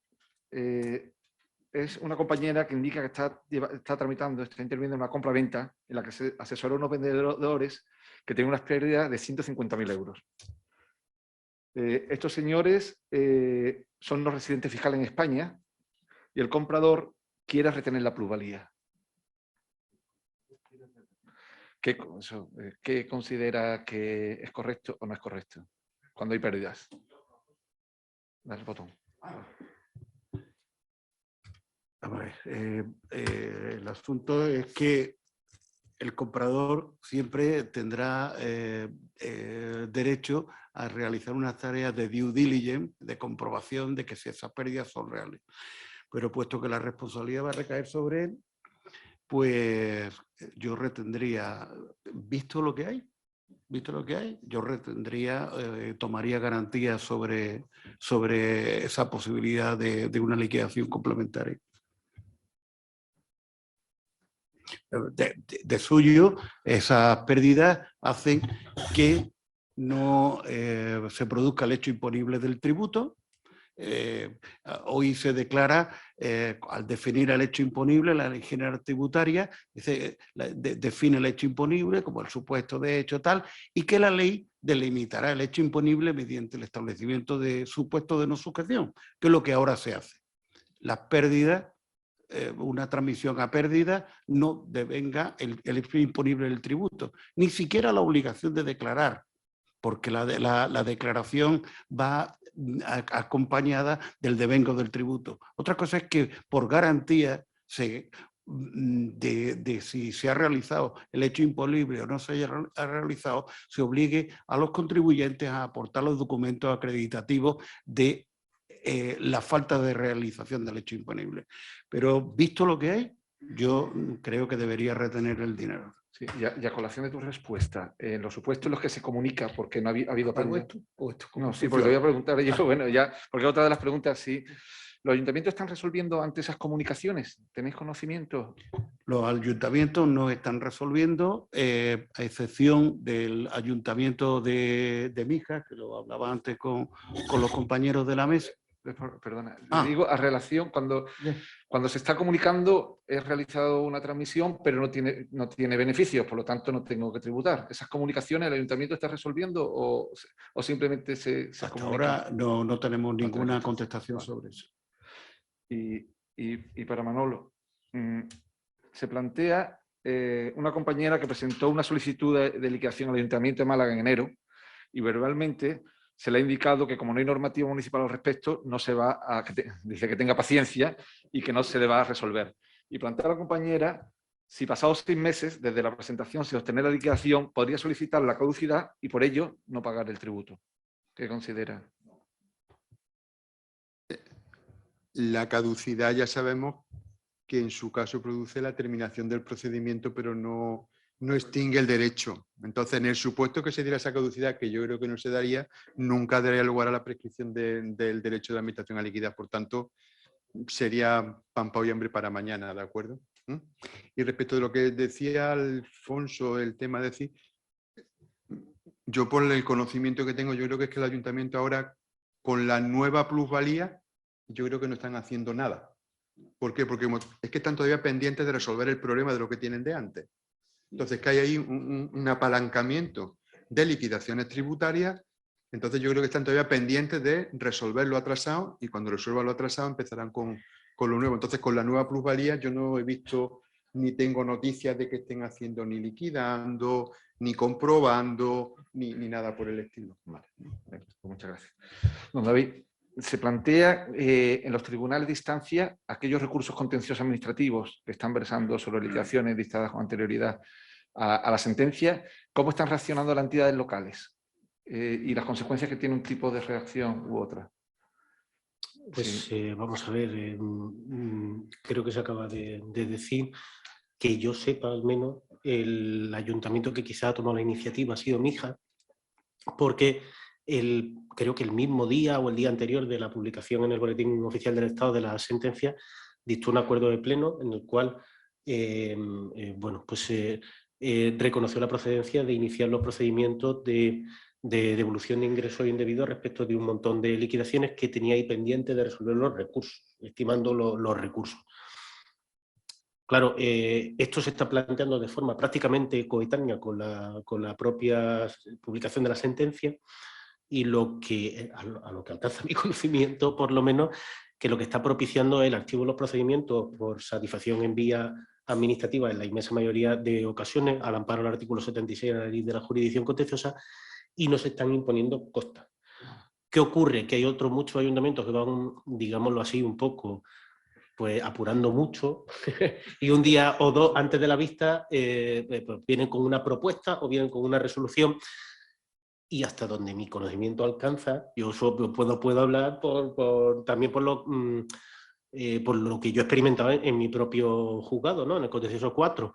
Speaker 1: es una compañera que indica que está interviniendo en una compra-venta en la que se asesora a unos vendedores que tienen unas pérdidas de 150.000 euros. Estos señores son los residentes fiscales en España y el comprador quiere retener la plusvalía. ¿Qué considera que es correcto o no es correcto cuando hay pérdidas? Dale el botón.
Speaker 3: A ver, el asunto es que el comprador siempre tendrá derecho a realizar unas tareas de due diligence, de comprobación de que si esas pérdidas son reales. Pero puesto que la responsabilidad va a recaer sobre él, pues yo retendría, visto lo que hay, yo retendría, tomaría garantías sobre esa posibilidad de una liquidación complementaria. De suyo, esas pérdidas hacen que no se produzca el hecho imponible del tributo. Hoy se declara, al definir el hecho imponible, la Ley General Tributaria define el hecho imponible como el supuesto de hecho tal, y que la ley delimitará el hecho imponible mediante el establecimiento de supuesto de no sujeción, que es lo que ahora se hace. Las pérdidas, una transmisión a pérdida, no devenga el hecho imponible del tributo, ni siquiera la obligación de declarar, porque la declaración va acompañada del devengo del tributo. Otra cosa es que por garantía de si se ha realizado el hecho imponible o no se haya realizado, se obligue a los contribuyentes a aportar los documentos acreditativos de la falta de realización del hecho imponible. Pero visto lo que hay, yo creo que debería retener el dinero.
Speaker 1: Sí, y a colación de tu respuesta, en los supuestos en los que se comunica, porque no ha habido pendiente. No, sí, porque te voy a preguntar yo, bueno, ya, porque otra de las preguntas, sí. ¿Los ayuntamientos están resolviendo ante esas comunicaciones? ¿Tenéis conocimiento?
Speaker 3: Los ayuntamientos no están resolviendo, a excepción del ayuntamiento de Mijas, que lo hablaba antes con los compañeros de la mesa.
Speaker 1: Perdona, le digo a relación, cuando se está comunicando, he realizado una transmisión, pero no tiene beneficios, por lo tanto no tengo que tributar. ¿Esas comunicaciones el ayuntamiento está resolviendo o simplemente se
Speaker 3: Hasta
Speaker 1: comunica?
Speaker 3: ahora no tenemos ninguna contestación sobre eso.
Speaker 1: Y para Manolo, se plantea una compañera que presentó una solicitud de liquidación al Ayuntamiento de Málaga en enero y verbalmente se le ha indicado que como no hay normativa municipal al respecto, no se va dice que tenga paciencia y que no se le va a resolver. Y plantea a la compañera si pasados 6 meses desde la presentación, sin obtener la liquidación, podría solicitar la caducidad y por ello no pagar el tributo. ¿Qué considera?
Speaker 4: La caducidad ya sabemos que en su caso produce la terminación del procedimiento, pero no extingue el derecho. Entonces, en el supuesto que se diera esa caducidad, que yo creo que no se daría, nunca daría lugar a la prescripción del derecho de administración a liquidar. Por tanto, sería pan para hoy, hambre para mañana, ¿de acuerdo? Y respecto de lo que decía Alfonso, el tema de decir, yo por el conocimiento que tengo, yo creo que es que el ayuntamiento ahora, con la nueva plusvalía, yo creo que no están haciendo nada. ¿Por qué? Porque es que están todavía pendientes de resolver el problema de lo que tienen de antes. Entonces, que hay ahí un apalancamiento de liquidaciones tributarias. Entonces, yo creo que están todavía pendientes de resolver lo atrasado y cuando resuelvan lo atrasado empezarán con lo nuevo. Entonces, con la nueva plusvalía yo no he visto ni tengo noticias de que estén haciendo ni liquidando, ni comprobando, ni nada por el estilo.
Speaker 1: Vale, muchas gracias. Don David, se plantea en los tribunales de instancia aquellos recursos contenciosos administrativos que están versando sobre liquidaciones dictadas con anterioridad a la sentencia, ¿cómo están reaccionando las entidades locales? Y las consecuencias que tiene un tipo de reacción u otra.
Speaker 2: Pues sí. Vamos a ver, creo que se acaba de decir que yo sepa al menos el ayuntamiento que quizá ha tomado la iniciativa ha sido Mijas, porque creo que el mismo día o el día anterior de la publicación en el Boletín Oficial del Estado de la sentencia dictó un acuerdo de pleno en el cual reconoció la procedencia de iniciar los procedimientos de devolución de ingresos indebidos respecto de un montón de liquidaciones que tenía ahí pendiente de resolver los recursos, estimando los recursos. Claro, esto se está planteando de forma prácticamente coetánea con la propia publicación de la sentencia y a lo que alcanza mi conocimiento, por lo menos, que lo que está propiciando es el archivo de los procedimientos por satisfacción en vía administrativa en la inmensa mayoría de ocasiones, al amparo del artículo 76 de la Ley de la Jurisdicción Contenciosa, y no se están imponiendo costas. ¿Qué ocurre? Que hay otros muchos ayuntamientos que van, digámoslo así, un poco pues apurando mucho y un día o dos antes de la vista pues vienen con una propuesta o vienen con una resolución y hasta donde mi conocimiento alcanza, yo puedo hablar también por lo que yo he experimentado en mi propio juzgado, ¿no? En el contencioso 4,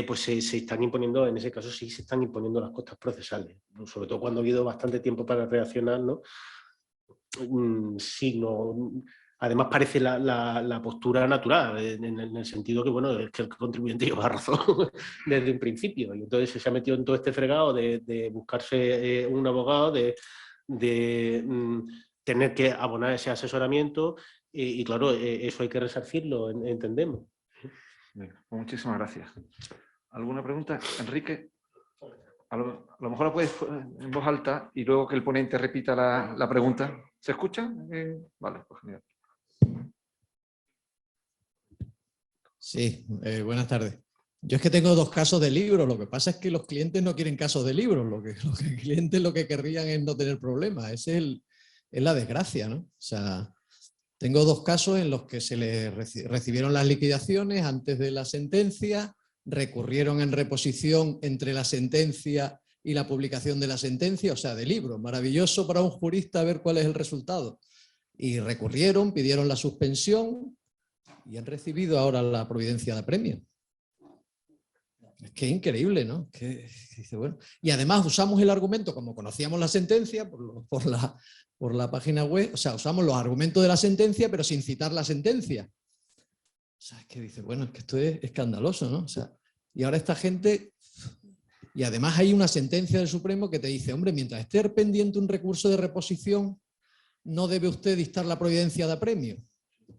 Speaker 2: pues se están imponiendo, en ese caso sí se están imponiendo las costas procesales, sobre todo cuando ha habido bastante tiempo para reaccionar, ¿no? Sí, no... Además parece la postura natural, en el sentido que, bueno, es que el contribuyente lleva razón desde un principio. Y entonces se ha metido en todo este fregado de buscarse un abogado, de tener que abonar ese asesoramiento y claro, eso hay que resarcirlo, entendemos.
Speaker 1: Bien, pues muchísimas gracias. ¿Alguna pregunta? Enrique, a lo mejor la puedes en voz alta y luego que el ponente repita la pregunta. ¿Se escucha? Vale, pues genial.
Speaker 5: Sí, buenas tardes. Yo es que tengo 2 casos de libros. Lo que pasa es que los clientes no quieren casos de libros. Lo que los clientes lo que querrían es no tener problemas. Esa es la desgracia, ¿no? O sea, tengo 2 casos en los que se les recibieron las liquidaciones antes de la sentencia, recurrieron en reposición entre la sentencia y la publicación de la sentencia, o sea, de libro. Maravilloso para un jurista ver cuál es el resultado. Y recurrieron, pidieron la suspensión. y han recibido ahora la providencia de apremio. Es que es increíble, ¿no? Que, dice, bueno. Y además usamos el argumento, como conocíamos la sentencia por la página web, o sea, usamos los argumentos de la sentencia, pero sin citar la sentencia. O sea, es que dice, bueno, es que esto es escandaloso, ¿no? O sea, y ahora esta gente... Y además hay una sentencia del Supremo que te dice, hombre, mientras esté pendiente un recurso de reposición, no debe usted dictar la providencia de apremio.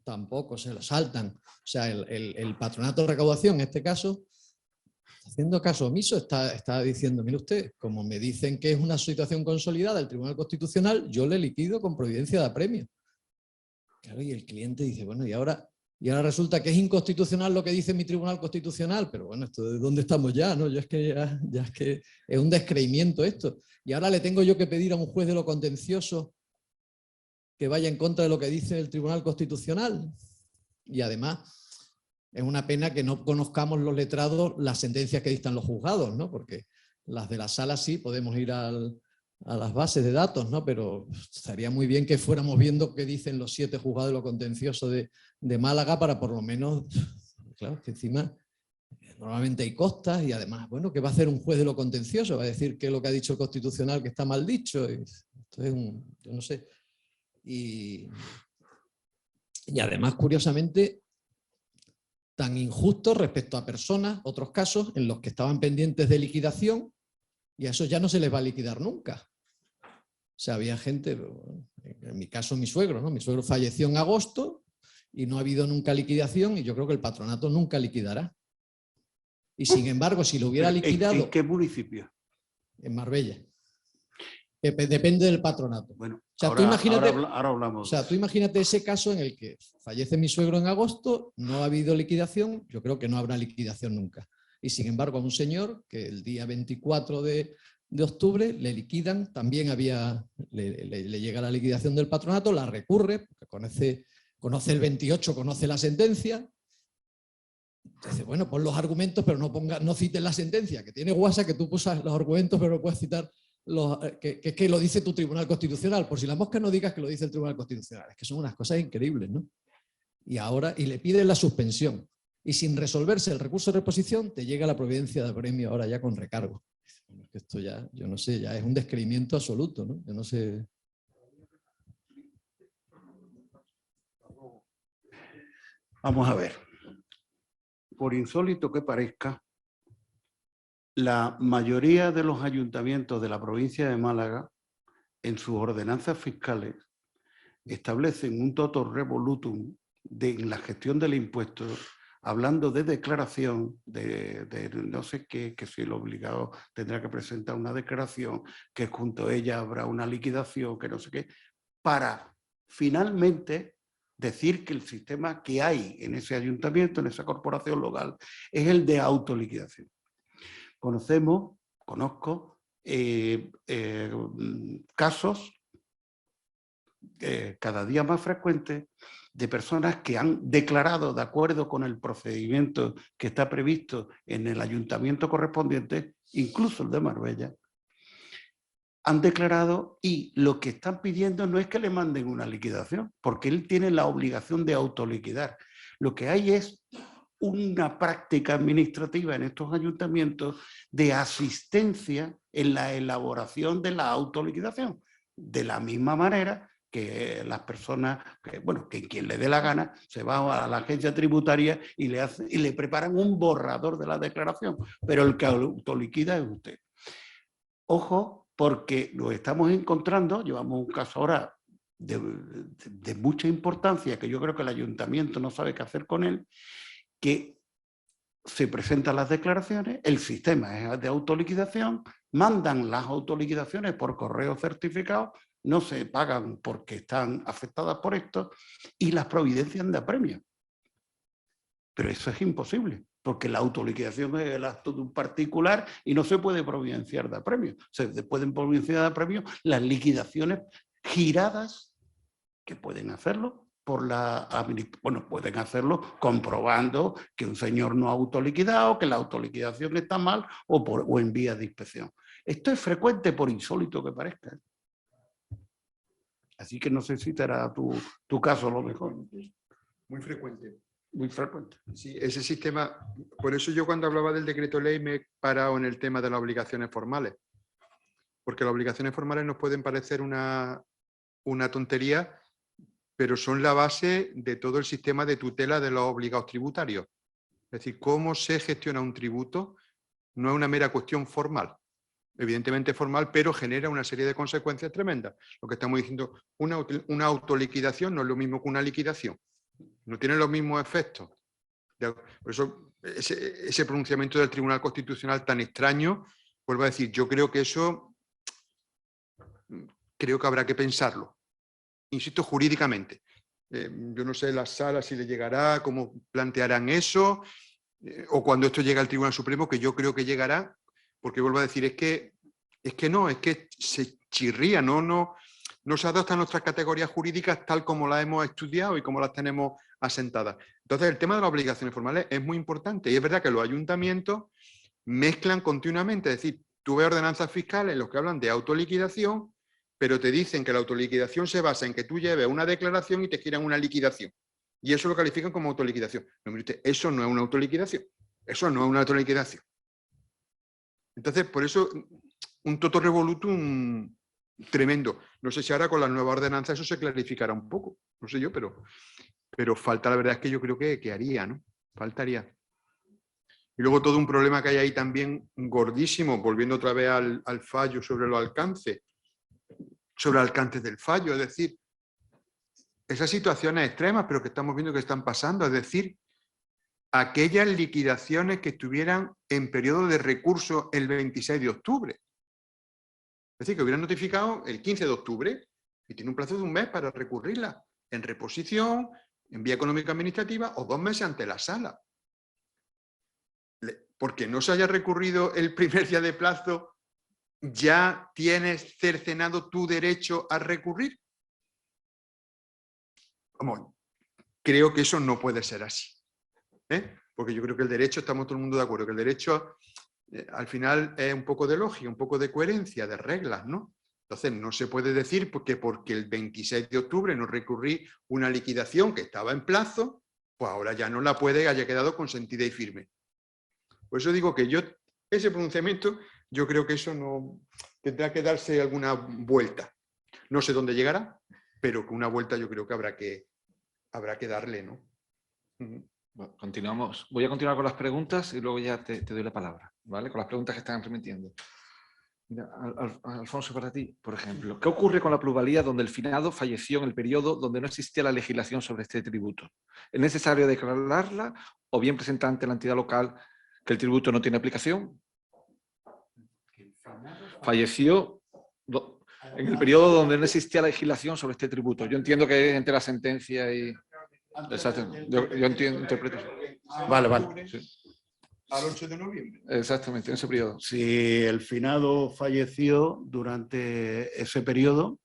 Speaker 5: Tampoco, se lo saltan. O sea, el patronato de recaudación, en este caso, haciendo caso omiso, está diciendo, mire usted, como me dicen que es una situación consolidada del Tribunal Constitucional, yo le liquido con providencia de apremio. Claro, y el cliente dice, bueno, y ahora resulta que es inconstitucional lo que dice mi Tribunal Constitucional, pero bueno, esto ¿de dónde estamos ya? ¿No? Yo es que ya es que es un descreimiento esto. Y ahora le tengo yo que pedir a un juez de lo contencioso que vaya en contra de lo que dice el Tribunal Constitucional. Y además es una pena que no conozcamos los letrados las sentencias que dictan los juzgados, ¿no? Porque las de la sala sí podemos ir a las bases de datos, ¿no? Pero estaría muy bien que fuéramos viendo qué dicen los 7 juzgados de lo contencioso de Málaga para por lo menos, claro, que encima normalmente hay costas y además, bueno, ¿qué va a hacer un juez de lo contencioso? Va a decir que lo que ha dicho el Constitucional que está mal dicho. Y esto es yo no sé. Y además, curiosamente, tan injusto respecto a personas, otros casos, en los que estaban pendientes de liquidación y a esos ya no se les va a liquidar nunca. O sea, había gente, en mi caso mi suegro, ¿no? Mi suegro falleció en agosto y no ha habido nunca liquidación y yo creo que el patronato nunca liquidará. Y sin embargo, si lo hubiera liquidado...
Speaker 3: ¿En qué municipio?
Speaker 5: En Marbella. Depende del patronato.
Speaker 3: Bueno,
Speaker 5: o sea,
Speaker 3: ahora,
Speaker 5: tú imagínate,
Speaker 3: ahora hablamos.
Speaker 5: O sea, tú imagínate ese caso en el que fallece mi suegro en agosto, no ha habido liquidación, yo creo que no habrá liquidación nunca. Y sin embargo, a un señor que el día 24 de octubre le liquidan, también le llega la liquidación del patronato, la recurre, porque conoce el 28, conoce la sentencia. Dice, bueno, pon los argumentos, pero no cites la sentencia, que tiene guasa que tú pusas los argumentos, pero no puedes citar que lo dice tu Tribunal Constitucional. Por si la mosca no digas que lo dice el Tribunal Constitucional. Es que son unas cosas increíbles, ¿no? Y le piden la suspensión. Y sin resolverse el recurso de reposición, te llega la providencia de apremio ahora ya con recargo. Esto ya, yo no sé, ya es un descreimiento absoluto, ¿no? Yo no sé...
Speaker 3: Vamos a ver. Por insólito que parezca, la mayoría de los ayuntamientos de la provincia de Málaga, en sus ordenanzas fiscales, establecen un totum revolutum en la gestión del impuesto, hablando de declaración, de no sé qué, que si el obligado tendrá que presentar una declaración, que junto a ella habrá una liquidación, que no sé qué, para finalmente decir que el sistema que hay en ese ayuntamiento, en esa corporación local, es el de autoliquidación. Conozco casos cada día más frecuentes de personas que han declarado de acuerdo con el procedimiento que está previsto en el ayuntamiento correspondiente, incluso el de Marbella, han declarado y lo que están pidiendo no es que le manden una liquidación, porque él tiene la obligación de autoliquidar. Lo que hay es una práctica administrativa en estos ayuntamientos de asistencia en la elaboración de la autoliquidación. De la misma manera que las personas, que quien le dé la gana, se va a la agencia tributaria y le preparan un borrador de la declaración, pero el que autoliquida es usted. Ojo, porque lo estamos encontrando, llevamos un caso ahora de mucha importancia, que yo creo que el ayuntamiento no sabe qué hacer con él, que se presentan las declaraciones, el sistema es de autoliquidación, mandan las autoliquidaciones por correo certificado, no se pagan porque están afectadas por esto y las providencian de apremio. Pero eso es imposible, porque la autoliquidación es el acto de un particular y no se puede providenciar de apremio. Se pueden providenciar de apremio las liquidaciones giradas, que pueden hacerlo, pueden hacerlo comprobando que un señor no ha autoliquidado, que la autoliquidación está mal o en vía de inspección. Esto es frecuente, por insólito que parezca. Así que no sé si será tu caso lo mejor.
Speaker 4: Muy frecuente.
Speaker 3: muy frecuente.
Speaker 4: Sí, ese sistema, por eso yo cuando hablaba del decreto ley me he parado en el tema de las obligaciones formales, porque las obligaciones formales nos pueden parecer una tontería, pero son la base de todo el sistema de tutela de los obligados tributarios. Es decir, cómo se gestiona un tributo no es una mera cuestión formal, evidentemente formal, pero genera una serie de consecuencias tremendas. Lo que estamos diciendo, una autoliquidación no es lo mismo que una liquidación, no tiene los mismos efectos. Por eso, ese pronunciamiento del Tribunal Constitucional tan extraño, vuelvo a decir, yo creo que eso, creo que habrá que pensarlo. Insisto, jurídicamente. Yo no sé las salas si le llegará, cómo plantearán eso, o cuando esto llega al Tribunal Supremo, que yo creo que llegará, porque vuelvo a decir, es que se chirría, no se adoptan nuestras categorías jurídicas tal como las hemos estudiado y como las tenemos asentadas. Entonces, el tema de las obligaciones formales es muy importante y es verdad que los ayuntamientos mezclan continuamente, es decir, tú ves ordenanzas fiscales en los que hablan de autoliquidación, pero te dicen que la autoliquidación se basa en que tú lleves una declaración y te quieran una liquidación. Y eso lo califican como autoliquidación. No, mire usted, eso no es una autoliquidación. Eso no es una autoliquidación. Entonces, por eso, un totum revolutum tremendo. No sé si ahora con la nueva ordenanza eso se clarificará un poco. No sé yo, pero falta, la verdad es que yo creo que haría, ¿no? Faltaría. Y luego todo un problema que hay ahí también gordísimo, volviendo otra vez al fallo sobre los alcances, sobre alcances del fallo, es decir, esas situaciones extremas, pero que estamos viendo que están pasando, es decir, aquellas liquidaciones que estuvieran en periodo de recurso el 26 de octubre. Es decir, que hubieran notificado el 15 de octubre y tiene un plazo de un mes para recurrirla en reposición, en vía económica administrativa o 2 meses ante la sala. Porque no se haya recurrido el primer día de plazo, ¿ya tienes cercenado tu derecho a recurrir? Vamos, creo que eso no puede ser así. Porque yo creo que el derecho, estamos todo el mundo de acuerdo, que el derecho al final es un poco de lógica, un poco de coherencia, de reglas, ¿no? Entonces no se puede decir que porque el 26 de octubre no recurrí una liquidación que estaba en plazo, pues ahora ya no la puede, haya quedado consentida y firme. Por eso digo que ese pronunciamiento, yo creo que eso no tendrá que darse alguna vuelta. No sé dónde llegará, pero que una vuelta yo creo que habrá que darle, ¿no?
Speaker 1: Bueno, continuamos. Voy a continuar con las preguntas y luego ya te doy la palabra, ¿vale? Con las preguntas que están remitiendo. Mira, Alfonso, para ti, por ejemplo, ¿qué ocurre con la plusvalía donde el finado falleció en el periodo donde no existía la legislación sobre este tributo? ¿Es necesario declararla o bien presentar ante la entidad local que el tributo no tiene aplicación? Falleció en el periodo donde no existía la legislación sobre este tributo. Yo entiendo que es entre la sentencia y... Exacto. Yo entiendo, interpreto.
Speaker 3: Vale.
Speaker 1: Sí.
Speaker 4: Al 8 de noviembre.
Speaker 1: Exactamente, en ese periodo.
Speaker 3: Si el finado falleció durante ese periodo,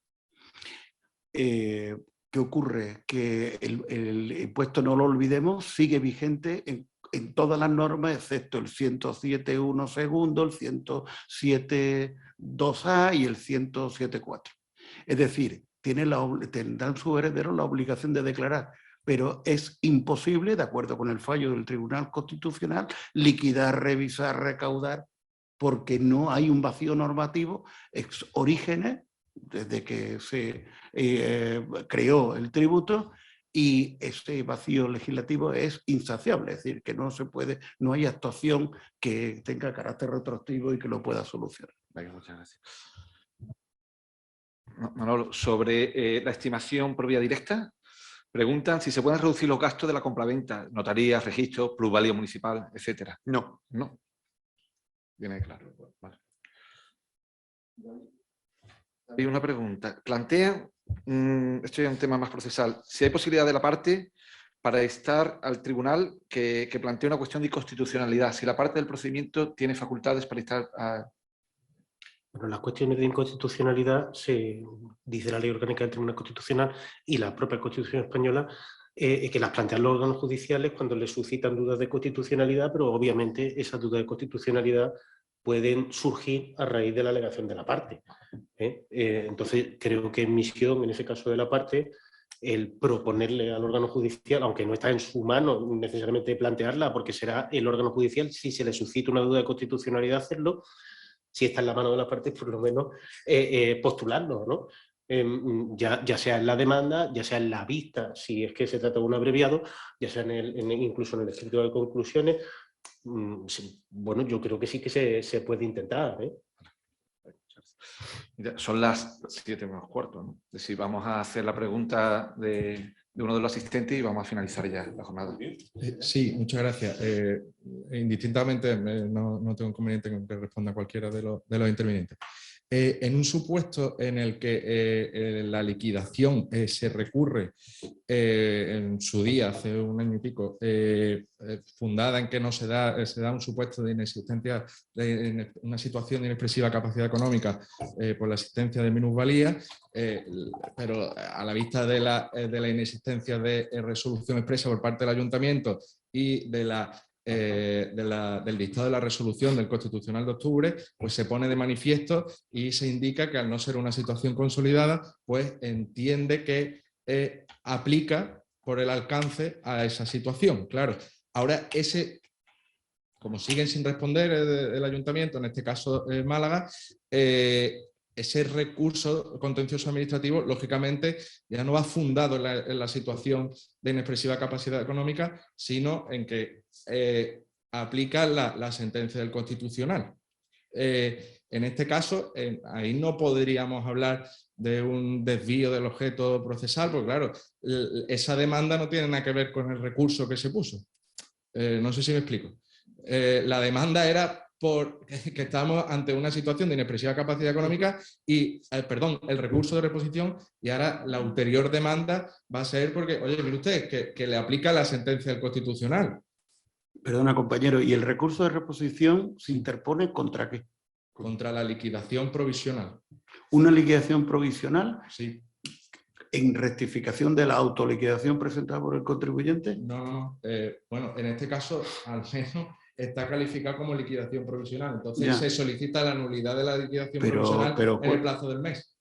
Speaker 3: ¿qué ocurre? Que el impuesto, no lo olvidemos, sigue vigente en todas las normas, excepto el 107.1 segundo, el 107.2a y el 107.4. Es decir, tendrán sus herederos la obligación de declarar, pero es imposible, de acuerdo con el fallo del Tribunal Constitucional, liquidar, revisar, recaudar, porque no hay un vacío normativo ex orígenes, desde que se creó el tributo, y ese vacío legislativo es insaciable, es decir, que no se puede, no hay actuación que tenga carácter retroactivo y que lo pueda solucionar.
Speaker 1: Venga, muchas gracias. Manolo, sobre la estimación por vía directa, preguntan si se pueden reducir los gastos de la compraventa, notarías, registros, plusvalía municipal, etcétera.
Speaker 4: No.
Speaker 1: No. Viene claro. Vale. Hay una pregunta. Plantean, esto es un tema más procesal, si hay posibilidad de la parte para estar al tribunal que plantee una cuestión de inconstitucionalidad, si la parte del procedimiento tiene facultades para estar a...
Speaker 2: Bueno, las cuestiones de inconstitucionalidad se dice la Ley Orgánica del Tribunal Constitucional y la propia Constitución española que las plantean los órganos judiciales cuando les suscitan dudas de constitucionalidad, pero obviamente esas dudas de constitucionalidad pueden surgir a raíz de la alegación de la parte. Entonces creo que en misión, en ese caso de la parte, el proponerle al órgano judicial, aunque no está en su mano necesariamente plantearla, porque será el órgano judicial, si se le suscita una duda de constitucionalidad, hacerlo, si está en la mano de las partes, por lo menos postularlo, ¿no? Ya sea en la demanda, ya sea en la vista, si es que se trata de un abreviado, ya sea incluso en el escrito de conclusiones. Sí, bueno, yo creo que sí que se puede intentar, ¿eh?
Speaker 1: Son las 7:15, ¿no? Es decir, vamos a hacer la pregunta de uno de los asistentes y vamos a finalizar ya la jornada.
Speaker 6: Sí, muchas gracias. Indistintamente, no tengo inconveniente con que responda cualquiera de los intervinientes. En un supuesto en el que la liquidación se recurre en su día, hace un año y pico, fundada en que no se da un supuesto de inexistencia, de una situación de inexpresiva capacidad económica por la existencia de minusvalía, pero a la vista de la inexistencia de resolución expresa por parte del ayuntamiento y del dictado de la resolución del Constitucional de octubre, pues se pone de manifiesto y se indica que al no ser una situación consolidada, pues entiende que aplica por el alcance a esa situación. Claro, ahora como siguen sin responder el ayuntamiento, en este caso Málaga, ese recurso contencioso administrativo, lógicamente, ya no va fundado en la situación de inexpresiva capacidad económica, sino en que aplica la sentencia del Constitucional. En este caso, ahí no podríamos hablar de un desvío del objeto procesal, porque claro, esa demanda no tiene nada que ver con el recurso que se puso. No sé si me explico. La demanda era que estamos ante una situación de inexpresiva capacidad económica y, el recurso de reposición, y ahora la ulterior demanda va a ser porque, oye, mire usted, que le aplica la sentencia del Constitucional.
Speaker 3: Perdona, compañero, ¿y el recurso de reposición se interpone contra qué?
Speaker 6: Contra la liquidación provisional.
Speaker 3: ¿Una liquidación provisional?
Speaker 6: Sí.
Speaker 3: ¿En rectificación de la autoliquidación presentada por el contribuyente?
Speaker 6: No. Bueno, en este caso, al menos, está calificado como liquidación provisional. Entonces
Speaker 3: Ya.
Speaker 6: se solicita la nulidad de la liquidación provisional en el plazo del mes.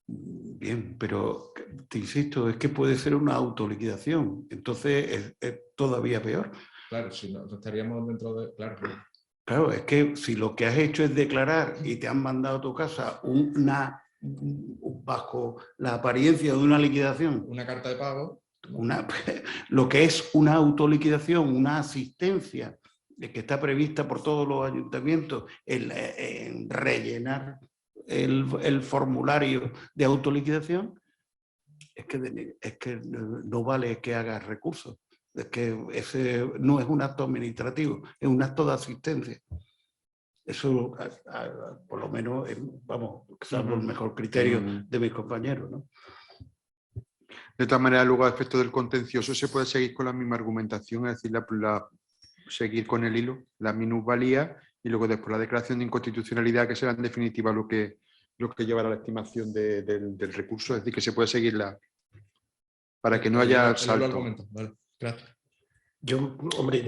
Speaker 3: Bien, pero te insisto, es que puede ser una autoliquidación. Entonces es todavía peor.
Speaker 6: Claro, si no estaríamos dentro de...
Speaker 3: Claro, es que si lo que has hecho es declarar y te han mandado a tu casa bajo la apariencia de una liquidación,
Speaker 6: una carta de pago,
Speaker 3: lo que es una autoliquidación, una asistencia que está prevista por todos los ayuntamientos en rellenar el formulario de autoliquidación, es que no vale que hagas recursos. Es que ese no es un acto administrativo, es un acto de asistencia. Eso, por lo menos, vamos, salvo el mejor criterio de mis compañeros, ¿no?
Speaker 4: De todas maneras, luego, al efecto del contencioso, se puede seguir con la misma argumentación, es decir, seguir con el hilo, la minusvalía, y luego después la declaración de inconstitucionalidad, que será en definitiva lo que llevará a la estimación del recurso, es decir, que se puede seguirla para que no haya salto.
Speaker 6: Vale, gracias.
Speaker 2: Yo, hombre,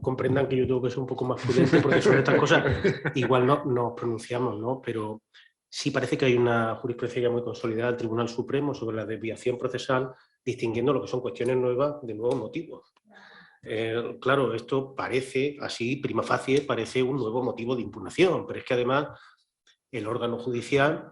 Speaker 2: comprendan que yo tengo que ser un poco más prudente porque sobre estas cosas igual no nos pronunciamos, ¿no? Pero sí parece que hay una jurisprudencia ya muy consolidada del Tribunal Supremo sobre la desviación procesal, distinguiendo lo que son cuestiones nuevas de nuevos motivos. Claro, esto parece, así, prima facie, parece un nuevo motivo de impugnación, pero es que además el órgano judicial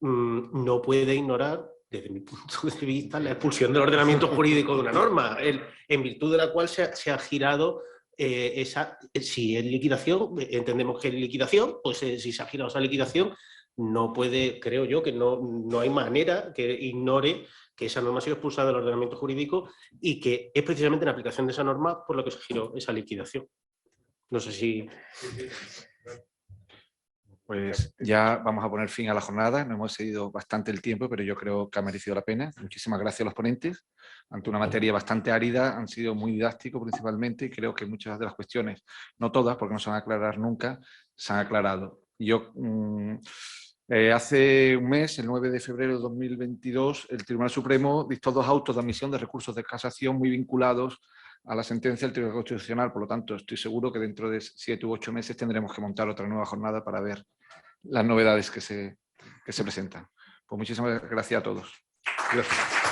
Speaker 2: no puede ignorar, desde mi punto de vista, la expulsión del ordenamiento jurídico de una norma, en virtud de la cual se ha girado si es liquidación, entendemos que es liquidación, pues si se ha girado esa liquidación, no puede, creo yo, que no hay manera que ignore que esa norma ha sido expulsada del ordenamiento jurídico y que es precisamente en aplicación de esa norma por lo que se giró esa liquidación. No sé si...
Speaker 1: Pues ya vamos a poner fin a la jornada. Nos hemos seguido bastante el tiempo, pero yo creo que ha merecido la pena. Muchísimas gracias a los ponentes. Ante una materia bastante árida, han sido muy didácticos principalmente, y creo que muchas de las cuestiones, no todas, porque no se van a aclarar nunca, se han aclarado. Yo, hace un mes, el 9 de febrero de 2022, el Tribunal Supremo dictó 2 autos de admisión de recursos de casación muy vinculados a la sentencia del Tribunal Constitucional. Por lo tanto, estoy seguro que dentro de 7 u 8 meses tendremos que montar otra nueva jornada para ver las novedades que se presentan. Pues muchísimas gracias a todos.
Speaker 4: Gracias.